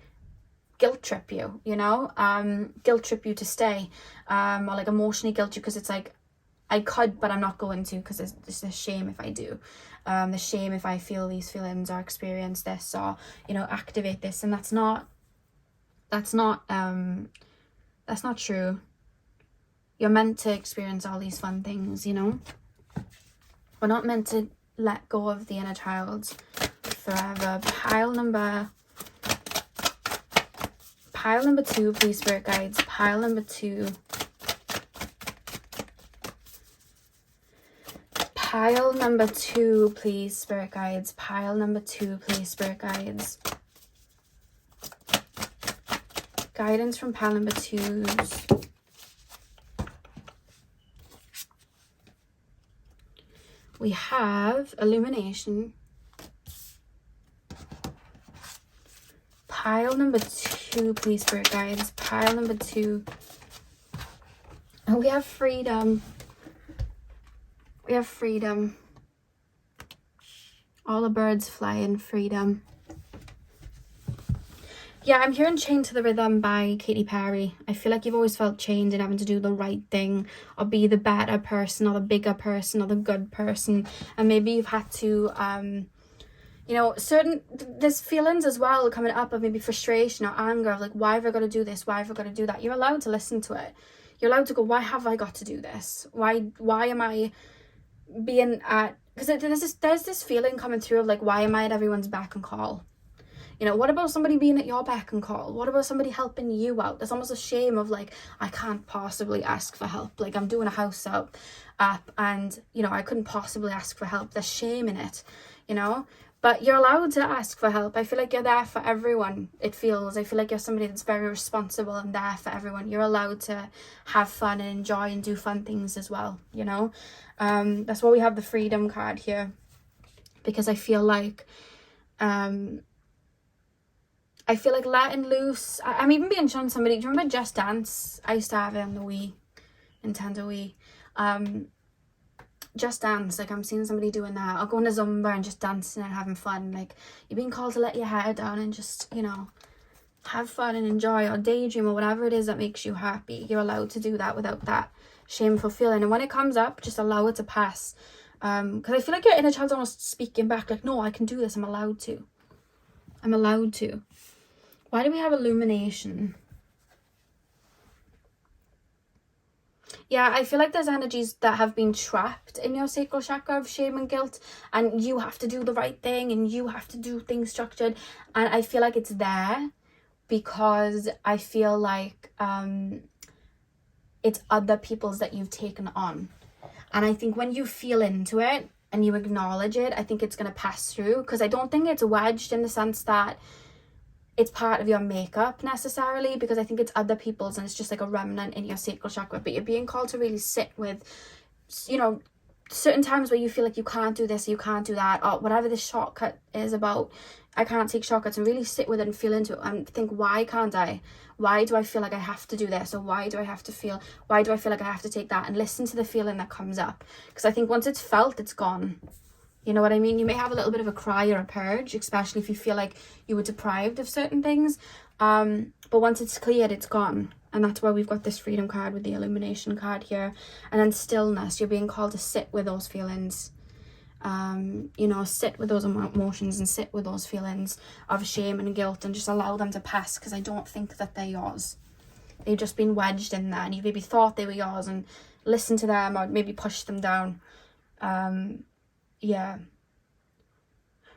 guilt trip you, you know, guilt trip you to stay, or like emotionally guilt you, because it's like, I could, but I'm not going to, because there's this shame if I do, the shame if I feel these feelings or experience this, or, you know, activate this. And that's not true. You're meant to experience all these fun things, you know. We're not meant to let go of the inner child forever. Pile pile number 2, please, Spirit Guides. Pile number 2. Pile number 2, please, Spirit Guides. Pile number 2, please, Spirit Guides. Guidance from pile number 2s. We have illumination. Pile number 2, please, Spirit Guides. Pile number 2. And we have freedom. We have freedom. All the birds flying, freedom. Yeah, I'm hearing Chained to the Rhythm by Katy Perry. I feel like you've always felt chained and having to do the right thing or be the better person or the bigger person or the good person. And maybe you've had to, you know, there's feelings as well coming up of maybe frustration or anger of like, why have I got to do this? Why have I got to do that? You're allowed to listen to it. You're allowed to go, why have I got to do this? Why am I being at, because there's this feeling coming through of like, why am I at everyone's beck and call? You know, what about somebody being at your beck and call? What about somebody helping you out? There's almost a shame of like, I can't possibly ask for help. Like, I'm doing a house up and, you know, I couldn't possibly ask for help. There's shame in it, you know? But you're allowed to ask for help. I feel like you're there for everyone, it feels. I feel like you're somebody that's very responsible and there for everyone. You're allowed to have fun and enjoy and do fun things as well, you know? That's why we have the freedom card here. Because I feel like letting loose. I'm even being shown somebody. Do you remember Just Dance? I used to have it on the Wii, Nintendo Wii. Just Dance. Like, I'm seeing somebody doing that. Or going to Zumba and just dancing and having fun. Like, you're being called to let your hair down and just, you know, have fun and enjoy or daydream or whatever it is that makes you happy. You're allowed to do that without that shameful feeling. And when it comes up, just allow it to pass. Because I feel like your inner child's almost speaking back. Like, no, I can do this. I'm allowed to. I'm allowed to. Why do we have illumination? Yeah, I feel like there's energies that have been trapped in your sacral chakra of shame and guilt, and you have to do the right thing and you have to do things structured. And I feel like it's there because I feel like it's other people's that you've taken on. And I think when you feel into it and you acknowledge it, I think it's going to pass through, because I don't think it's wedged in the sense that it's part of your makeup necessarily, because I think it's other people's and it's just like a remnant in your sacral chakra. But you're being called to really sit with, you know, certain times where you feel like you can't do this, you can't do that, or whatever this shortcut is about. I can't take shortcuts, and really sit with it and feel into it and think, why can't I? Why do I feel like I have to do this? Or why do I feel like I have to take that? And listen to the feeling that comes up, because I think once it's felt, it's gone. You know what I mean? You may have a little bit of a cry or a purge, especially if you feel like you were deprived of certain things. But once it's cleared, it's gone. And that's why we've got this freedom card with the illumination card here. And then stillness. You're being called to sit with those feelings. You know, sit with those emotions and sit with those feelings of shame and guilt and just allow them to pass, because I don't think that they're yours. They've just been wedged in there, and you maybe thought they were yours and listened to them or maybe pushed them down. Yeah.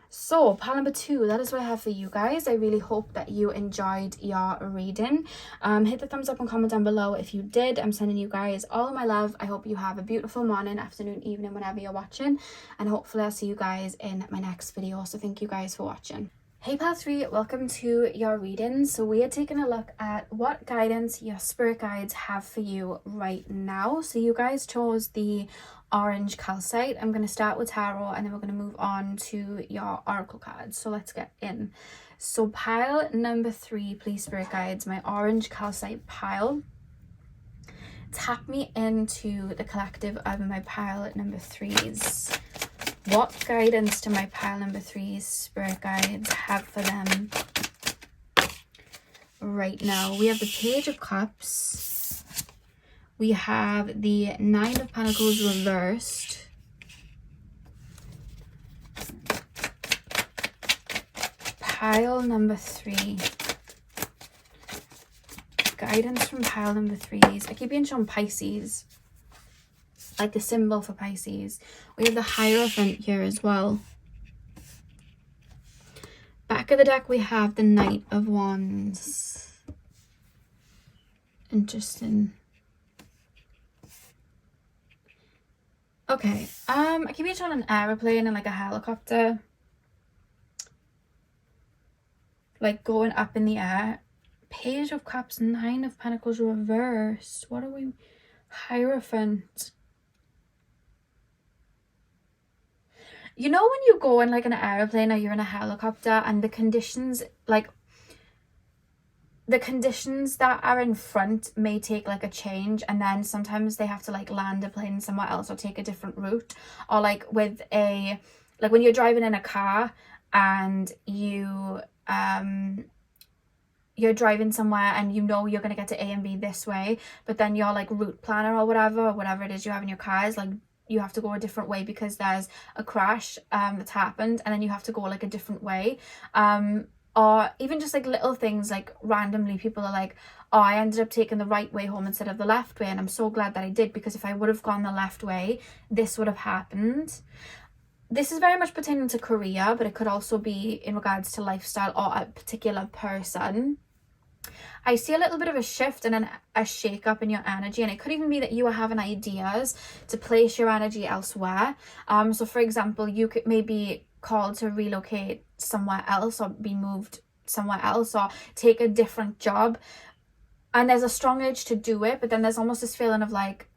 So pile number 2, that is what I have for you guys. I really hope that you enjoyed your reading. Hit the thumbs up and comment down below if you did. I'm sending you guys all of my love. I hope you have a beautiful morning, afternoon, evening, whenever you're watching, and hopefully I'll see you guys in my next video. So thank you guys for watching. Hey pile 3, welcome to your reading. So we are taking a look at what guidance your spirit guides have for you right now. So you guys chose the orange calcite. I'm going to start with tarot, and then we're going to move on to your oracle cards. So let's get in. So pile number 3, please, spirit guides, my orange calcite pile. Tap me into the collective of my pile number 3s. What guidance do my pile number 3s spirit guides have for them right now? We have the Page of Cups. We have the 9 of Pentacles reversed. Pile number 3. Guidance from pile number 3s. I keep being shown Pisces, like the symbol for Pisces. We have the Hierophant here as well. Back of the deck we have the Knight of Wands. Interesting. Okay, I keep it on an aeroplane and like a helicopter, like going up in the air. Page of Cups, Nine of Pentacles reversed. What are we? Hierophant. You know when you go in like an aeroplane or you're in a helicopter and the conditions, like the conditions that are in front may take like a change, and then sometimes they have to like land a plane somewhere else or take a different route, or like with a, like when you're driving in a car and you're driving somewhere and you know you're going to get to A and B this way, but then your like route planner or whatever it is you have in your car is like, you have to go a different way because there's a crash that's happened, and then you have to go like a different way. Or even just like little things, like randomly people are like, oh, I ended up taking the right way home instead of the left way, and I'm so glad that I did, because if I would have gone the left way, this would have happened. This is very much pertaining to career, but it could also be in regards to lifestyle or a particular person. I see a little bit of a shift and a shake up in your energy, and it could even be that you are having ideas to place your energy elsewhere. So for example, you could maybe called to relocate somewhere else or be moved somewhere else or take a different job, and there's a strong urge to do it, but then there's almost this feeling of like,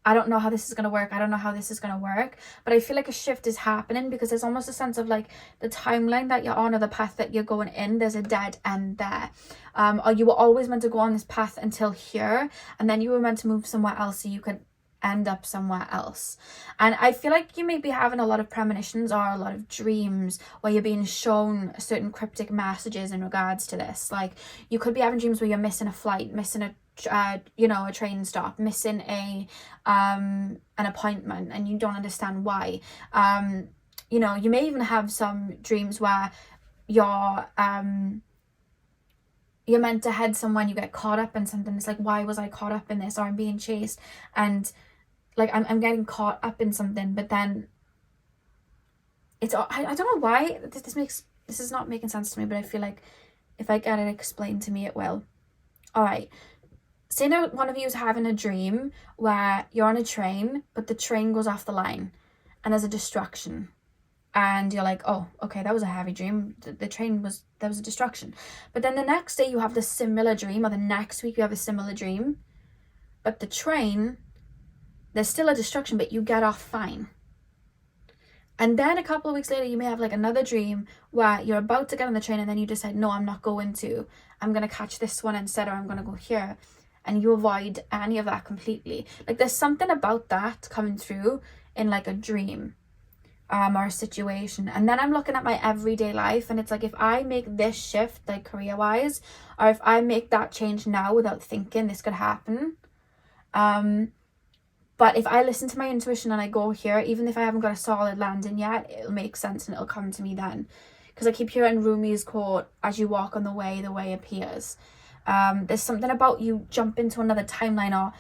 I don't know how this is going to work. I don't know how this is going to work. But I feel like a shift is happening, because there's almost a sense of like the timeline that you're on or the path that you're going in, there's a dead end there. Or you were always meant to go on this path until here, and then you were meant to move somewhere else so you could end up somewhere else. And I feel like you may be having a lot of premonitions or a lot of dreams where you're being shown certain cryptic messages in regards to this. Like you could be having dreams where you're missing a flight, missing a train stop, missing an appointment, and you don't understand why. You may even have some dreams where you're meant to head somewhere and you get caught up in something. It's like, why was I caught up in this? Or I'm being chased and like I'm getting caught up in something, but then it's, I don't know why this is not making sense to me, but I feel like if I get it explained to me, it will. All right. Say now one of you is having a dream where you're on a train, but the train goes off the line and there's a distraction. And you're like, oh, okay, that was a heavy dream. The train there was a distraction. But then the next day you have the similar dream, or the next week you have a similar dream. But the train, there's still a distraction, but you get off fine. And then a couple of weeks later, you may have like another dream where you're about to get on the train and then you decide, no, I'm not going to. I'm going to catch this one instead, or I'm going to go here. And you avoid any of that completely. Like there's something about that coming through in like a dream or a situation. And then I'm looking at my everyday life, and it's like, if I make this shift like career wise, or if I make that change now without thinking, this could happen. But if I listen to my intuition and I go here, even if I haven't got a solid landing yet, it'll make sense and it'll come to me then. Because I keep hearing Rumi's quote, as you walk on the way appears. There's something about you jump into another timeline, or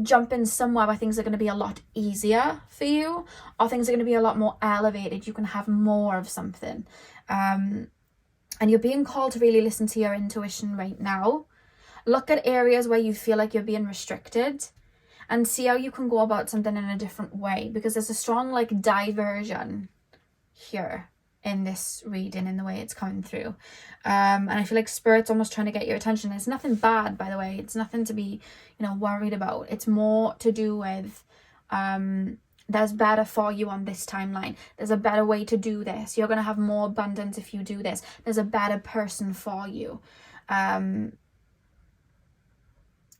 jump in somewhere where things are going to be a lot easier for you, or things are going to be a lot more elevated. You can have more of something. And you're being called to really listen to your intuition right now. Look at areas where you feel like you're being restricted and see how you can go about something in a different way, because there's a strong like diversion here in this reading, in the way it's coming through. And I feel like Spirit's almost trying to get your attention. It's nothing bad, by the way. It's nothing to be, worried about. It's more to do with there's better for you on this timeline. There's a better way to do this. You're going to have more abundance if you do this. There's a better person for you.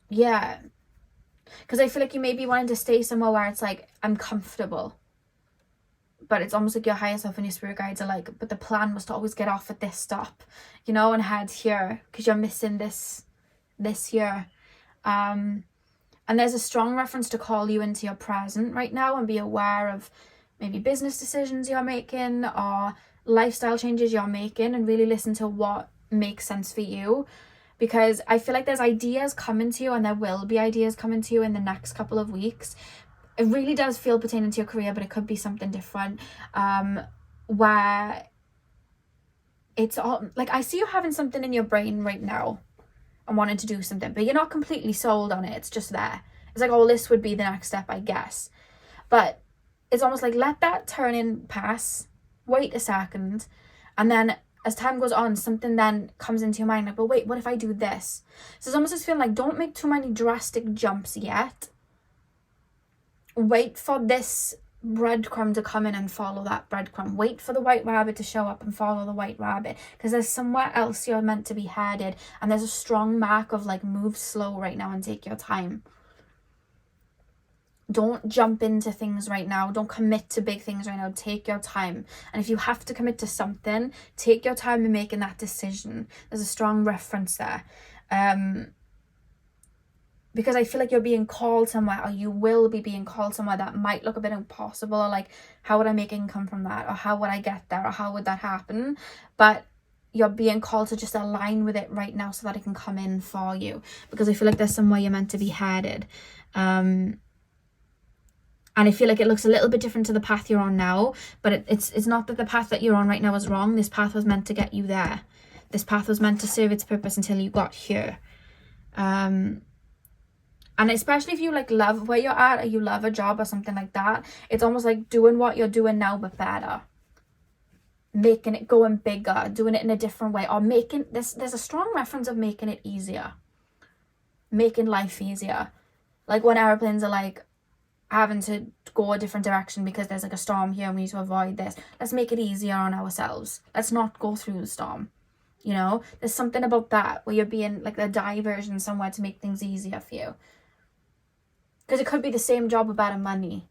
Yeah. Because I feel like you may be wanting to stay somewhere where it's like, I'm comfortable. But it's almost like your higher self and your spirit guides are like, but the plan was to always get off at this stop, and head here, because you're missing this here. And there's a strong reference to call you into your present right now and be aware of maybe business decisions you're making or lifestyle changes you're making, and really listen to what makes sense for you. Because I feel like there's ideas coming to you, and there will be ideas coming to you in the next couple of weeks. It really does feel pertaining to your career, but it could be something different, where it's all like, I see you having something in your brain right now, and wanting to do something, but you're not completely sold on it. It's just there. It's like, oh, this would be the next step, I guess. But it's almost like, let that turning pass, wait a second, and then as time goes on, something then comes into your mind like, but wait, what if I do this? So it's almost this feeling like, don't make too many drastic jumps yet. Wait for this breadcrumb to come in and follow that breadcrumb. Wait for the white rabbit to show up and follow the white rabbit, because there's somewhere else you're meant to be headed, and there's a strong mark of like, move slow right now and take your time. Don't jump into things right now. Don't commit to big things right now. Take your time. And if you have to commit to something, take your time in making that decision. There's a strong reference there. Because I feel like you're being called somewhere, or you will be being called somewhere that might look a bit impossible, or like, how would I make income from that? Or how would I get there? Or how would that happen? But you're being called to just align with it right now so that it can come in for you. Because I feel like there's somewhere you're meant to be headed. And I feel like it looks a little bit different to the path you're on now, but it's not that the path that you're on right now is wrong. This path was meant to get you there. This path was meant to serve its purpose until you got here. And especially if you like love where you're at, or you love a job or something like that, it's almost like doing what you're doing now but better. Making it, going bigger, doing it in a different way, or making this, there's a strong reference of making it easier. Making life easier. Like when airplanes are like, having to go a different direction because there's like a storm here and we need to avoid this. Let's make it easier on ourselves. Let's not go through the storm. You know, there's something about that where you're being like a diversion somewhere to make things easier for you. Because it could be the same job with better money,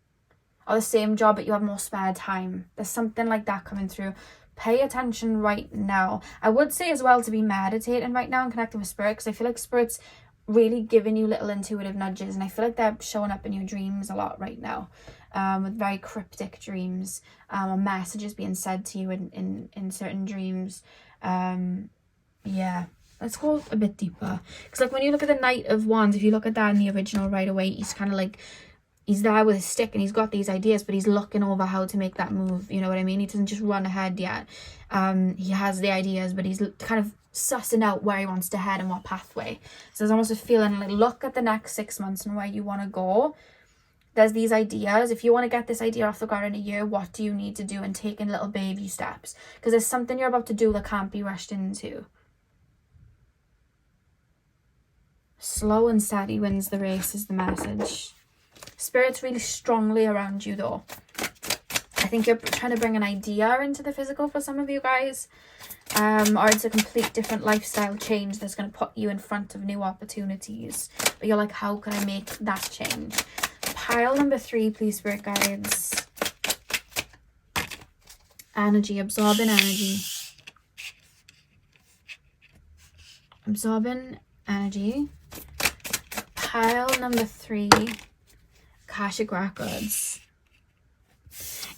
or the same job but you have more spare time. There's something like that coming through. Pay attention right now. I would say as well to be meditating right now and connecting with spirit, because I feel like spirit's really giving you little intuitive nudges, and I feel like they're showing up in your dreams a lot right now, with very cryptic dreams, or messages being said to you in certain dreams. Yeah, let's go a bit deeper, because like when you look at the Knight of Wands, if you look at that in the original right away, he's kind of like, he's there with his stick and he's got these ideas, but he's looking over how to make that move, you know what I mean? He doesn't just run ahead yet. He has the ideas, but he's kind of sussing out where he wants to head and what pathway. So there's almost a feeling like, look at the next 6 months and where you want to go. There's these ideas. If you want to get this idea off the ground in a year, what do you need to do? And taking little baby steps, because there's something you're about to do that can't be rushed into. Slow and steady wins the race is the message. Spirit's really strongly around you though. I think you're trying to bring an idea into the physical for some of you guys. Or it's a complete different lifestyle change that's going to put you in front of new opportunities. But you're like, how can I make that change? Pile number 3, please, spirit guides. Energy, absorbing energy. Absorbing energy. Pile number 3, Akashic Records.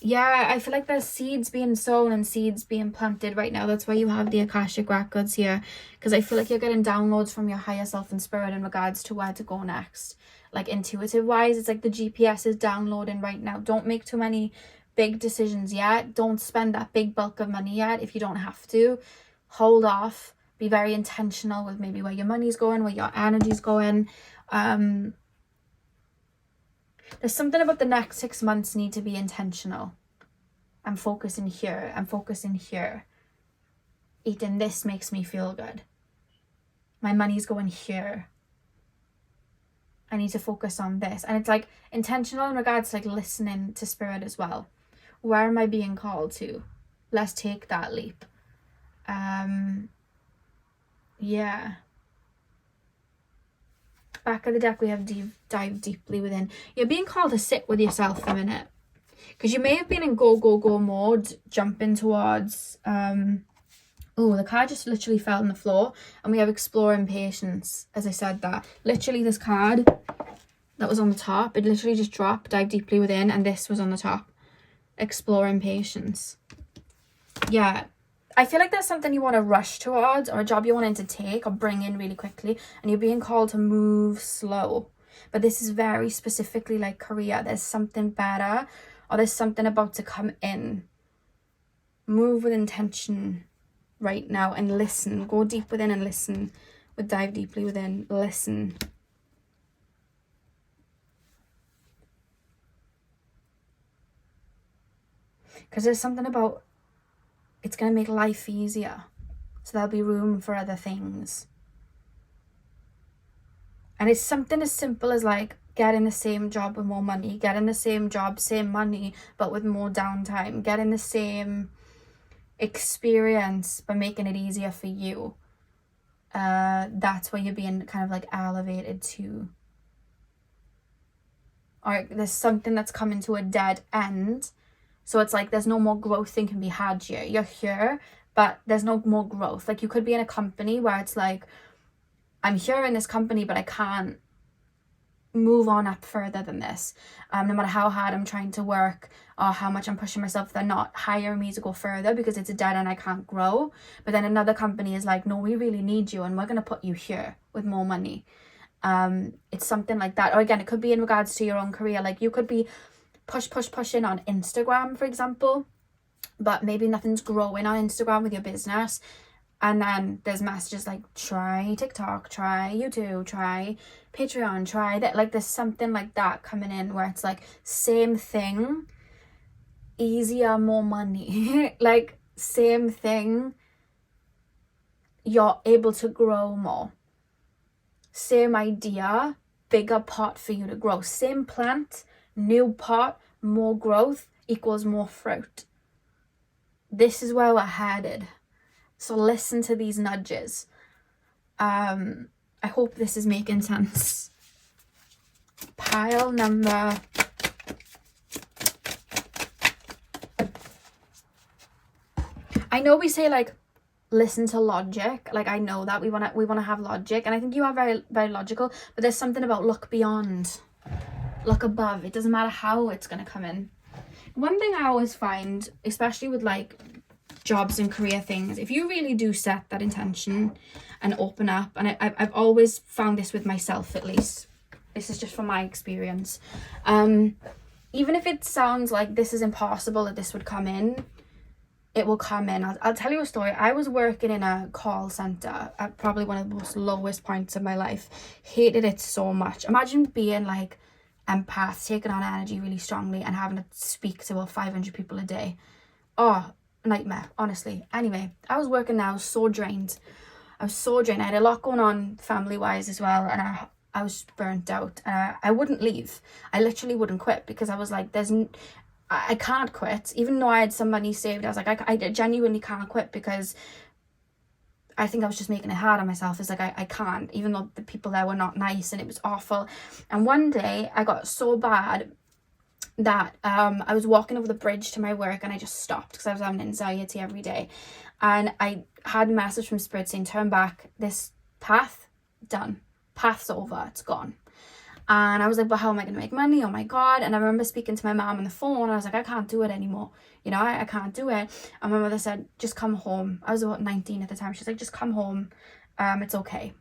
Yeah, I feel like there's seeds being sown and seeds being planted right now. That's why you have the Akashic Records here. Because I feel like you're getting downloads from your higher self and spirit in regards to where to go next. Like intuitive wise, it's like the GPS is downloading right now. Don't make too many big decisions yet. Don't spend that big bulk of money yet if you don't have to. Hold off. Be very intentional with maybe where your money's going, where your energy's going. There's something about the next 6 months need to be intentional. I'm focusing here. I'm focusing here. Eating this makes me feel good. My money's going here. I need to focus on this. And it's like intentional in regards to like listening to spirit as well. Where am I being called to? Let's take that leap. Yeah. Back of the deck, we have dive deeply within. You're being called to sit with yourself a minute, because you may have been in go mode, jumping towards oh, the card just literally fell on the floor, and we have exploring patience. As I said that, literally this card that was on the top, it literally just dropped, dive deeply within, and this was on the top, exploring patience. Yeah, I feel like there's something you want to rush towards, or a job you're wanting to take or bring in really quickly, and you're being called to move slow. But this is very specifically like career. There's something better, or there's something about to come in. Move with intention right now and listen. Go deep within and listen would dive deeply within, listen. Because there's something about, it's going to make life easier. So there'll be room for other things. And it's something as simple as like getting the same job with more money, getting the same job, same money, but with more downtime, getting the same experience, but making it easier for you. That's where you're being kind of like elevated to. Or there's something that's coming to a dead end. So it's like there's no more growth thing can be had here. You're here, but there's no more growth. Like you could be in a company where it's like, I'm here in this company, but I can't move on up further than this. No matter how hard I'm trying to work or how much I'm pushing myself, they're not hiring me to go further because it's a dead end, I can't grow. But then another company is like, no, we really need you and we're going to put you here with more money. It's something like that. Or again, it could be in regards to your own career. Like you could be pushing on Instagram, for example, but maybe nothing's growing on Instagram with your business. And then there's messages like, try TikTok, try YouTube, try Patreon, try that. Like there's something like that coming in where it's like same thing, easier, more money. Like same thing, you're able to grow more. Same idea, bigger pot for you to grow. Same plant, new pot, more growth equals more fruit. This is where we're headed. So listen to these nudges. I hope this is making sense. Pile number... I know we say like, listen to logic. Like I know that we want to have logic. And I think you are very, very logical. But there's something about look beyond. Look above. It doesn't matter how it's going to come in. One thing I always find, especially with like jobs and career things, if you really do set that intention and open up, and I've always found this with myself, at least this is just from my experience, even if it sounds like this is impossible that this would come in, it will come in. I'll tell you a story. I was working in a call center at probably one of the most lowest points of my life. Hated it so much. Imagine being like empath, taking on energy really strongly and having to speak to about 500 people a day. Oh, nightmare, honestly. Anyway, I was working now, I was so drained. I had a lot going on family wise as well, and I was burnt out. I wouldn't leave. I literally wouldn't quit because I was like, I can't quit. Even though I had some money saved, I was like, I genuinely can't quit because I think I was just making it hard on myself. It's like, I can't, even though the people there were not nice and it was awful. And one day I got so bad that I was walking over the bridge to my work and I just stopped because I was having anxiety every day. And I had a message from Spirit saying, turn back, this path, done. Path's over, it's gone. And I was like, but how am I going to make money? Oh my God. And I remember speaking to my mom on the phone and I was like, I can't do it anymore. You know, I can't do it. And my mother said, just come home. I was about 19 at the time. She's like, just come home. It's okay.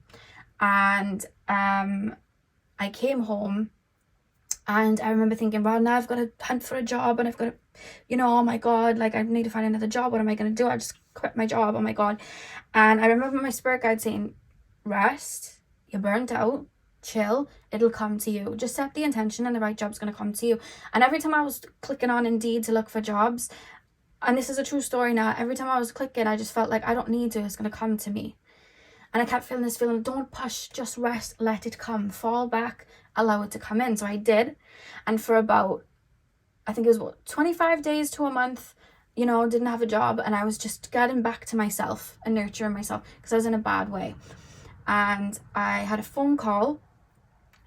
And I came home. And I remember thinking, well, now I've got to hunt for a job and I've got to, you know, oh my God, like I need to find another job. What am I going to do? I just quit my job. Oh my God. And I remember my spirit guide saying, rest, you're burnt out, chill, it'll come to you. Just set the intention and the right job's going to come to you. And every time I was clicking on Indeed to look for jobs, and this is a true story now, every time I was clicking, I just felt like I don't need to, it's going to come to me. And I kept feeling this feeling, don't push, just rest, let it come, fall back, allow it to come in. So I did. And for about, I think it was 25 days to a month, you know, didn't have a job. And I was just getting back to myself and nurturing myself because I was in a bad way. And I had a phone call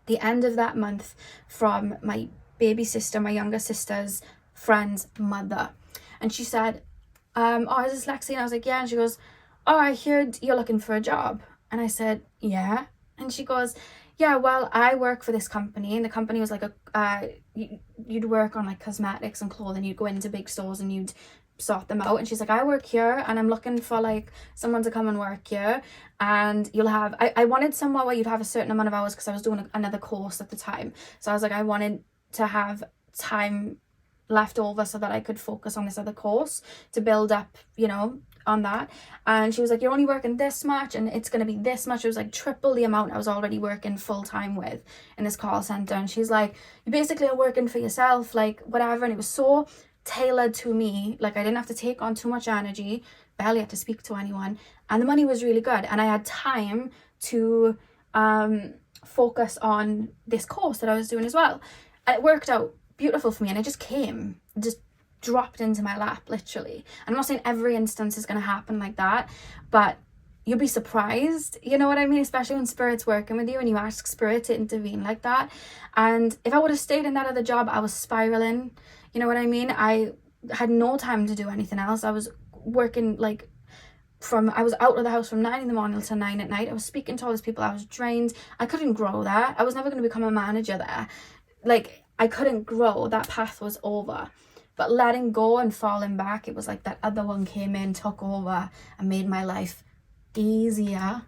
the end of that month from my baby sister, my younger sister's friend's mother. And she said, oh, is this Lexi? And I was like, yeah. And she goes, oh, I heard you're looking for a job. And I said, yeah. And she goes, yeah, well, I work for this company. And the company was like, you'd work on like cosmetics and clothing. You'd go into big stores and you'd sort them out. And she's like, I work here and I'm looking for like someone to come and work here. And you'll have, I wanted somewhere where you'd have a certain amount of hours because I was doing another course at the time. So I was like, I wanted to have time left over so that I could focus on this other course to build up, you know, on that, and she was like, you're only working this much and it's going to be this much. It was like triple the amount I was already working full-time with in this call center. And she's like, you basically are working for yourself, like whatever. And it was so tailored to me, like I didn't have to take on too much energy, barely had to speak to anyone, and the money was really good, and I had time to focus on this course that I was doing as well, and it worked out beautiful for me. And it just dropped into my lap, literally. I'm not saying every instance is going to happen like that, but you'll be surprised, you know what I mean, especially when spirit's working with you and you ask spirit to intervene like that. And if I would have stayed in that other job, I was spiraling, you know what I mean. I had no time to do anything else. I was working like I was out of the house from 9 in the morning till 9 at night. I was speaking to all these people. I was drained. I couldn't grow there. I was never going to become a manager there. Like, I couldn't grow. That path was over. But letting go and falling back, it was like that other one came in, took over, and made my life easier,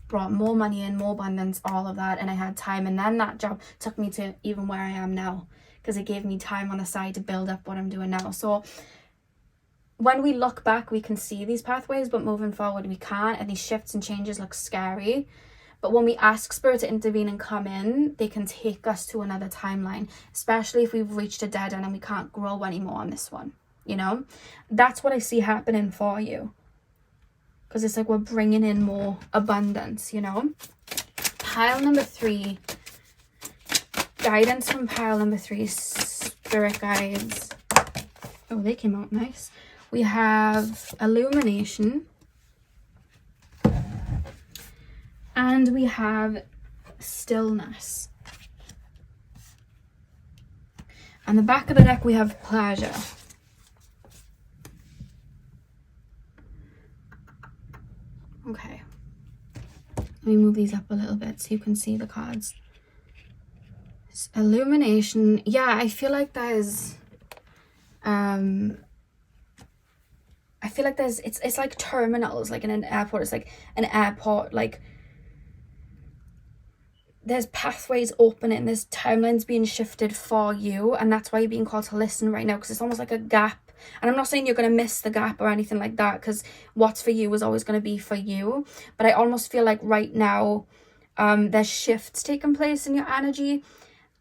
brought more money in, more abundance, all of that. And I had time. And then that job took me to even where I am now, because it gave me time on the side to build up what I'm doing now. So when we look back, we can see these pathways, but moving forward, we can't. And these shifts and changes look scary. But when we ask spirit to intervene and come in, they can take us to another timeline, especially if we've reached a dead end and we can't grow anymore on this one, you know? That's what I see happening for you. Because it's like we're bringing in more abundance, you know? Pile number 3. Guidance from pile number 3. Spirit guides. Oh, they came out nice. We have illumination. And we have stillness. On the back of the deck, we have pleasure. Okay. Let me move these up a little bit so you can see the cards. Illumination. Yeah, I feel like there's I feel like there's it's like terminals, like in an airport. It's like an airport, like there's pathways opening, there's timelines being shifted for you, and that's why you're being called to listen right now, because it's almost like a gap. And I'm not saying you're going to miss the gap or anything like that, because what's for you is always going to be for you. But I almost feel like right now there's shifts taking place in your energy.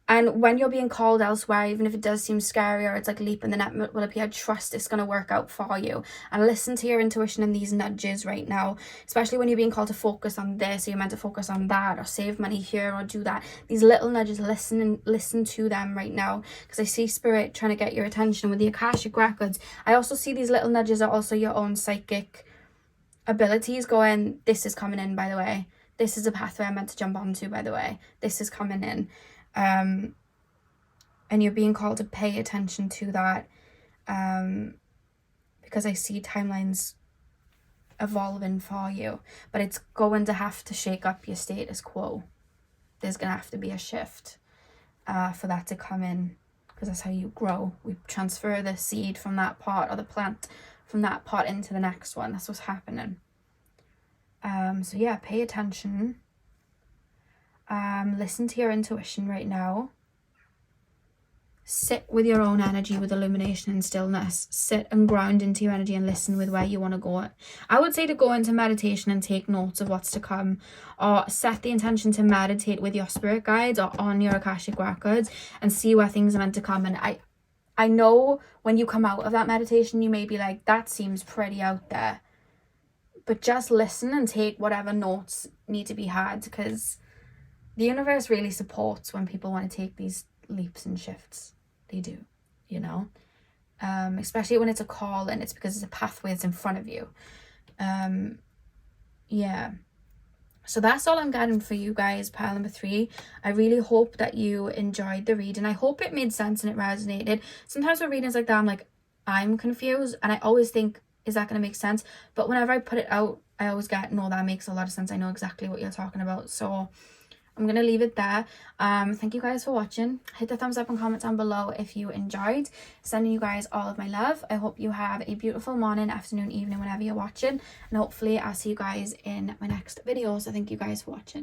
And when you're being called elsewhere, even if it does seem scary or it's like leap in the net will appear, trust it's going to work out for you. And listen to your intuition and these nudges right now, especially when you're being called to focus on this, or you're meant to focus on that, or save money here, or do that. These little nudges, listen to them right now, because I see spirit trying to get your attention with the Akashic records. I also see these little nudges are also your own psychic abilities going, this is coming in, by the way. This is a pathway I'm meant to jump onto, by the way. This is coming in. And you're being called to pay attention to that, because I see timelines evolving for you, but it's going to have to shake up your status quo. There's going to have to be a shift for that to come in, because that's how you grow. We transfer the seed from that part, or the plant from that part, into the next one. That's what's happening. So yeah, pay attention. Listen to your intuition right now. Sit with your own energy with illumination and stillness. Sit and ground into your energy and listen with where you want to go. I would say to go into meditation and take notes of what's to come, or set the intention to meditate with your spirit guides or on your Akashic records and see where things are meant to come. And I know when you come out of that meditation, you may be like, that seems pretty out there. But just listen and take whatever notes need to be had, because the universe really supports when people want to take these leaps and shifts. They do, you know, especially when it's a call and it's because it's a pathway that's in front of you. Yeah. So that's all I'm getting for you guys, pile number 3. I really hope that you enjoyed the reading. I hope it made sense and it resonated. Sometimes with readings like that, I'm confused, and I always think, is that going to make sense? But whenever I put it out, I always get, no, that makes a lot of sense. I know exactly what you're talking about. So I'm going to leave it there. Thank you guys for watching. Hit the thumbs up and comment down below if you enjoyed. Sending you guys all of my love. I hope you have a beautiful morning, afternoon, evening, whenever you're watching. And hopefully I'll see you guys in my next video. So thank you guys for watching.